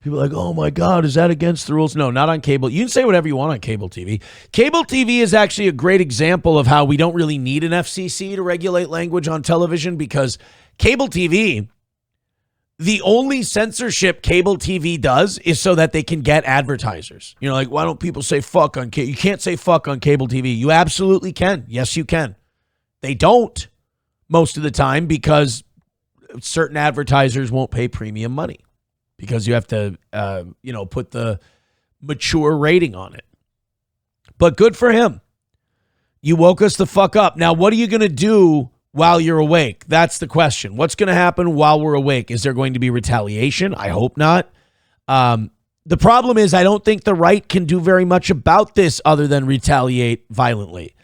people are like, oh my God, is that against the rules? No, not on cable. You can say whatever you want on cable TV. Cable TV is actually a great example of how we don't really need an FCC to regulate language on television because cable TV, the only censorship cable TV does is so that they can get advertisers. You know, like, why don't people say fuck on cable? You can't say fuck on cable TV. You absolutely can. Yes, you can. They don't most of the time because certain advertisers won't pay premium money. Because you have to, put the mature rating on it. But good for him. You woke us the fuck up. Now, what are you going to do while you're awake? That's the question. What's going to happen while we're awake? Is there going to be retaliation? I hope not. The problem is I don't think the right can do very much about this other than retaliate violently.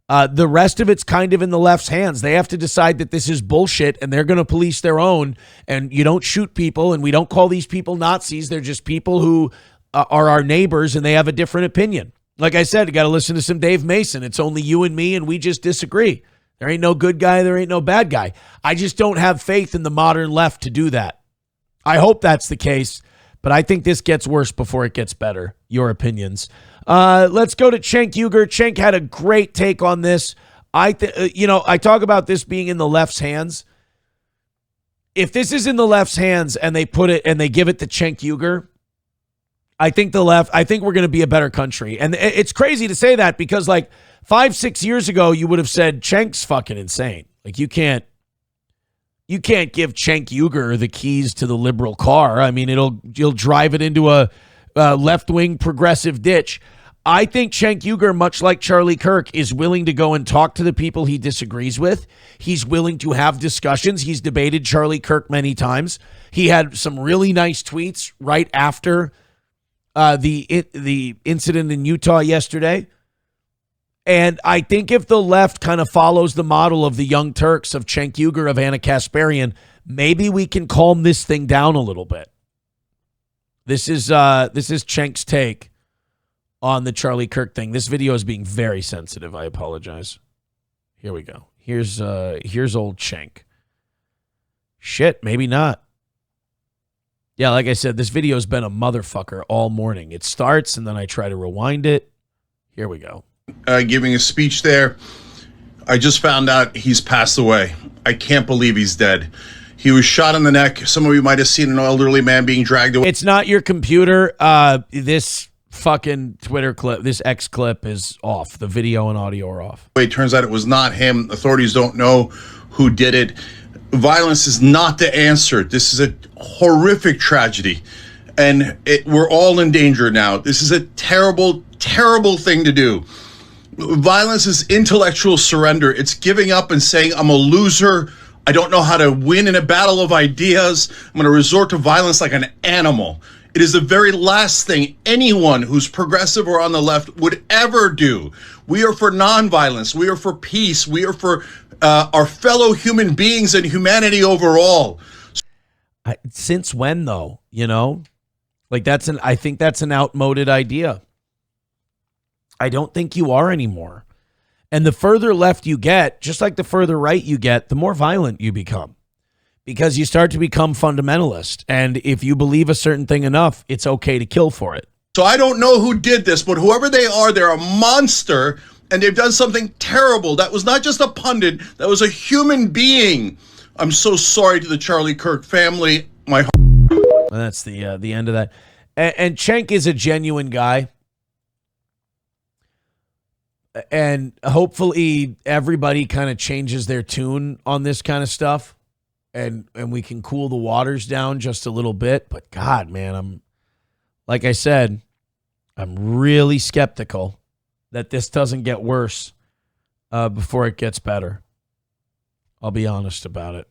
The rest of it's kind of in the left's hands. They have to decide that this is bullshit and they're going to police their own. And you don't shoot people and we don't call these people Nazis. They're just people who are our neighbors and they have a different opinion. Like I said, you got to listen to some Dave Mason. It's only you and me and we just disagree. There ain't no good guy. There ain't no bad guy. I just don't have faith in the modern left to do that. I hope that's the case, but I think this gets worse before it gets better. Your opinions. Let's go to Cenk Uygur. Cenk had a great take on this. I talk about this being in the left's hands. If this is in the left's hands and they put it and they give it to Cenk Uygur, I think we're going to be a better country. And it's crazy to say that because like 5-6 years ago, you would have said Cenk's fucking insane. Like you can't give Cenk Uygur the keys to the liberal car. I mean, you'll drive it into a left-wing progressive ditch. I think Cenk Uygur, much like Charlie Kirk, is willing to go and talk to the people he disagrees with. He's willing to have discussions. He's debated Charlie Kirk many times. He had some really nice tweets right after the incident in Utah yesterday. And I think if the left kind of follows the model of the Young Turks, of Cenk Uygur, of Anna Kasparian, maybe we can calm this thing down a little bit. This is Cenk's take on the Charlie Kirk thing. This video is being very sensitive. I apologize. Here we go. Here's old Cenk. Shit, maybe not. Yeah, like I said, this video's been a motherfucker all morning. It starts and then I try to rewind it. Here we go. Giving a speech there. I just found out he's passed away. I can't believe he's dead. He was shot in the neck. Some of you might have seen an elderly man being dragged away. It's not your computer. This fucking Twitter clip, this X clip is off. The video and audio are off. It turns out it was not him. Authorities don't know who did it. Violence is not the answer. This is a horrific tragedy, and we're all in danger now. This is a terrible, terrible thing to do. Violence is intellectual surrender. It's giving up and saying, I'm a loser. I don't know how to win in a battle of ideas. I'm going to resort to violence like an animal. It is the very last thing anyone who's progressive or on the left would ever do. We are for nonviolence. We are for peace. We are for our fellow human beings and humanity overall. Since when, though? You know, like I think that's an outmoded idea. I don't think you are anymore. And the further left you get, just like the further right you get, the more violent you become. Because you start to become fundamentalist. And if you believe a certain thing enough, it's okay to kill for it. So I don't know who did this, but whoever they are, they're a monster, and they've done something terrible. That was not just a pundit, that was a human being. I'm so sorry to the Charlie Kirk family. My heart. And that's the end of that. And Cenk is a genuine guy. And hopefully everybody kind of changes their tune on this kind of stuff. And we can cool the waters down just a little bit. But God, man, like I said, I'm really skeptical that this doesn't get worse before it gets better. I'll be honest about it.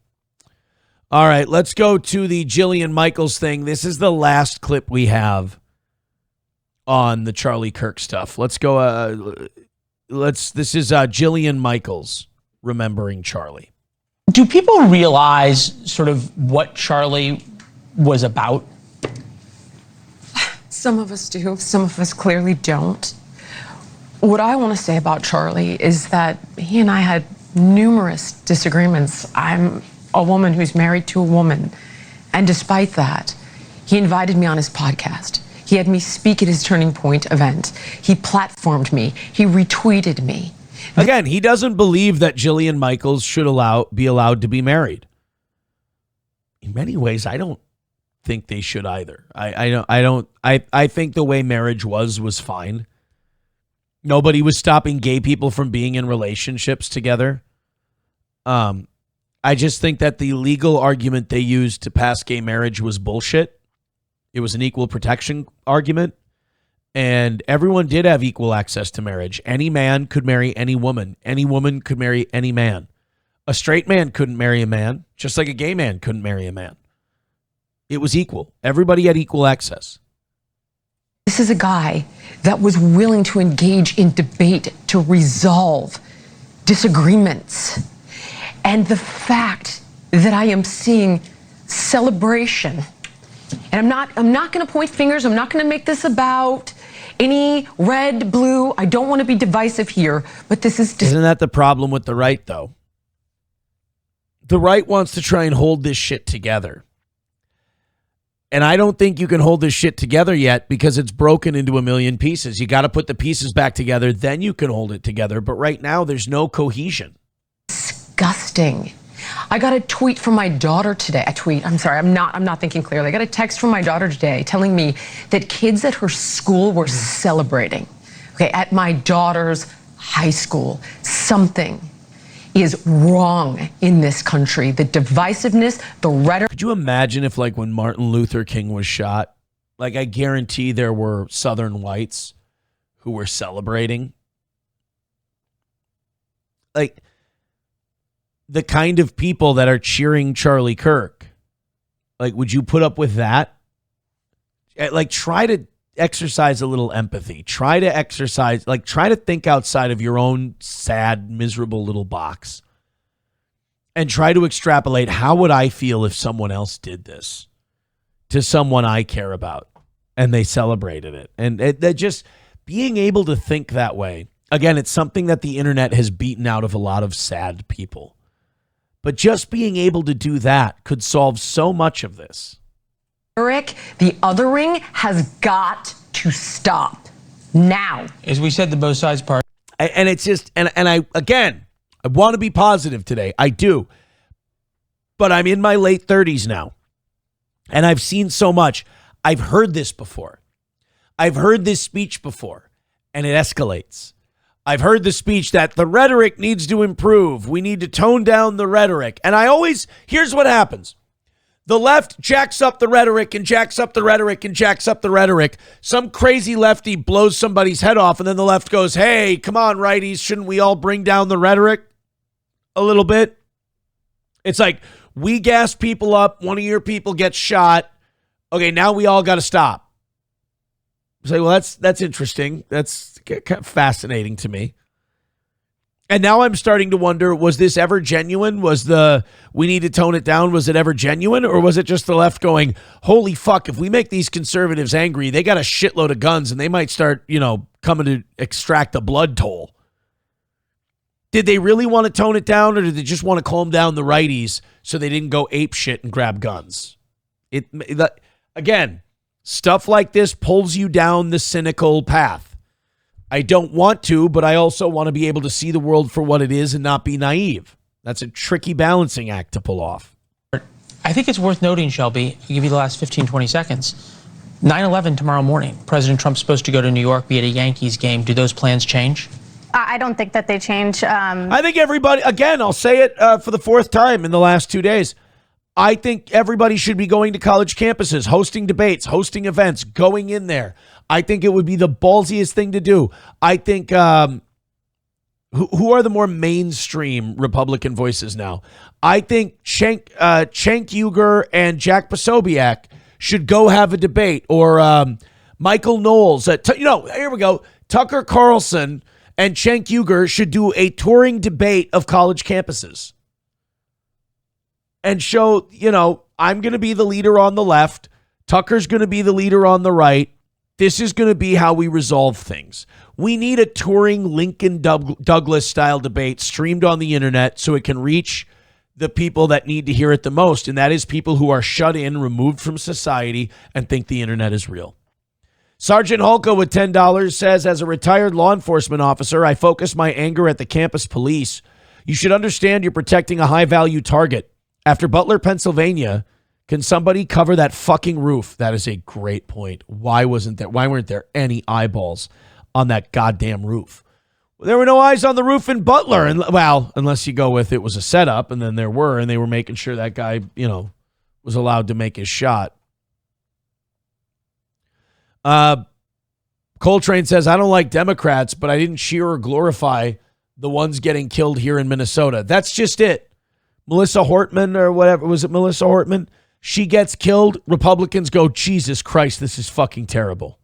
All right, let's go to the Jillian Michaels thing. This is the last clip we have on the Charlie Kirk stuff. Let's go. This is Jillian Michaels remembering Charlie. Do people realize sort of what Charlie was about? Some of us do. Some of us clearly don't. What I want to say about Charlie is that he and I had numerous disagreements. I'm a woman who's married to a woman. And despite that, he invited me on his podcast. He had me speak at his Turning Point event. He platformed me. He retweeted me. Again, he doesn't believe that Jillian Michaels should be allowed to be married. In many ways, I don't think they should either. I think the way marriage was fine. Nobody was stopping gay people from being in relationships together. I just think that the legal argument they used to pass gay marriage was bullshit. It was an equal protection argument. And everyone did have equal access to marriage. Any man could marry any woman. Any woman could marry any man. A straight man couldn't marry a man, just like a gay man couldn't marry a man. It was equal. Everybody had equal access. This is a guy that was willing to engage in debate to resolve disagreements. And the fact that I am seeing celebration, and I'm not going to point fingers. I'm not going to make this about any red, blue. I don't want to be divisive here, but this is... Isn't that the problem with the right, though? The right wants to try and hold this shit together. And I don't think you can hold this shit together yet because it's broken into a million pieces. You got to put the pieces back together, then you can hold it together. But right now, there's no cohesion. Disgusting. I got a tweet from my daughter today. I'm not thinking clearly. I got a text from my daughter today telling me that kids at her school were celebrating. Okay, at my daughter's high school. Something is wrong in this country. The divisiveness, the rhetoric. Could you imagine if, like, when Martin Luther King was shot, like, I guarantee there were Southern whites who were celebrating? Like, the kind of people that are cheering Charlie Kirk, like, would you put up with that? Like, try to exercise a little empathy. Try to think outside of your own sad, miserable little box and try to extrapolate, how would I feel if someone else did this to someone I care about and they celebrated it? And that just being able to think that way, again, it's something that the internet has beaten out of a lot of sad people. But just being able to do that could solve so much of this. Eric, the othering has got to stop now. As we said, the both sides part. And it's just, and I want to be positive today. I do. But I'm in my late 30s now. And I've seen so much. I've heard this before. I've heard this speech before, and it escalates. I've heard the speech that the rhetoric needs to improve. We need to tone down the rhetoric. And here's what happens. The left jacks up the rhetoric and jacks up the rhetoric and jacks up the rhetoric. Some crazy lefty blows somebody's head off, and then the left goes, hey, come on, righties, shouldn't we all bring down the rhetoric a little bit? It's like, we gas people up, one of your people gets shot. Okay, now we all got to stop. Say, well, that's interesting. That's kind of fascinating to me. And now I'm starting to wonder, was this ever genuine? We need to tone it down? Was it ever genuine? Or was it just the left going, holy fuck, if we make these conservatives angry, they got a shitload of guns and they might start, coming to extract a blood toll. Did they really want to tone it down, or did they just want to calm down the righties so they didn't go ape shit and grab guns? Again, stuff like this pulls you down the cynical path. I don't want to, but I also want to be able to see the world for what it is and not be naive. That's a tricky balancing act to pull off. I think it's worth noting, Shelby, I'll give you the last 15, 20 seconds. 9/11 tomorrow morning. President Trump's supposed to go to New York, be at a Yankees game. Do those plans change? I don't think that they change. I think everybody, again, I'll say it for the fourth time in the last 2 days. I think everybody should be going to college campuses, hosting debates, hosting events, going in there. I think it would be the ballsiest thing to do. I think, who are the more mainstream Republican voices now? I think Cenk Uygur and Jack Posobiec should go have a debate, or Michael Knowles. Here we go. Tucker Carlson and Cenk Uygur should do a touring debate of college campuses and show, I'm going to be the leader on the left. Tucker's going to be the leader on the right. This is going to be how we resolve things. We need a touring Lincoln Douglas style debate streamed on the internet so it can reach the people that need to hear it the most. And that is people who are shut in, removed from society, and think the internet is real. Sergeant Holko with $10 says, as a retired law enforcement officer, I focus my anger at the campus police. You should understand you're protecting a high-value target. After Butler, Pennsylvania, can somebody cover that fucking roof? That is a great point. Why weren't there any eyeballs on that goddamn roof? Well, there were no eyes on the roof in Butler. And unless you go with it was a setup, and then there were, and they were making sure that guy, was allowed to make his shot. Coltrane says, I don't like Democrats, but I didn't cheer or glorify the ones getting killed here in Minnesota. That's just it. Melissa Hortman, or whatever, was it Melissa Hortman? She gets killed. Republicans go, Jesus Christ, this is fucking terrible.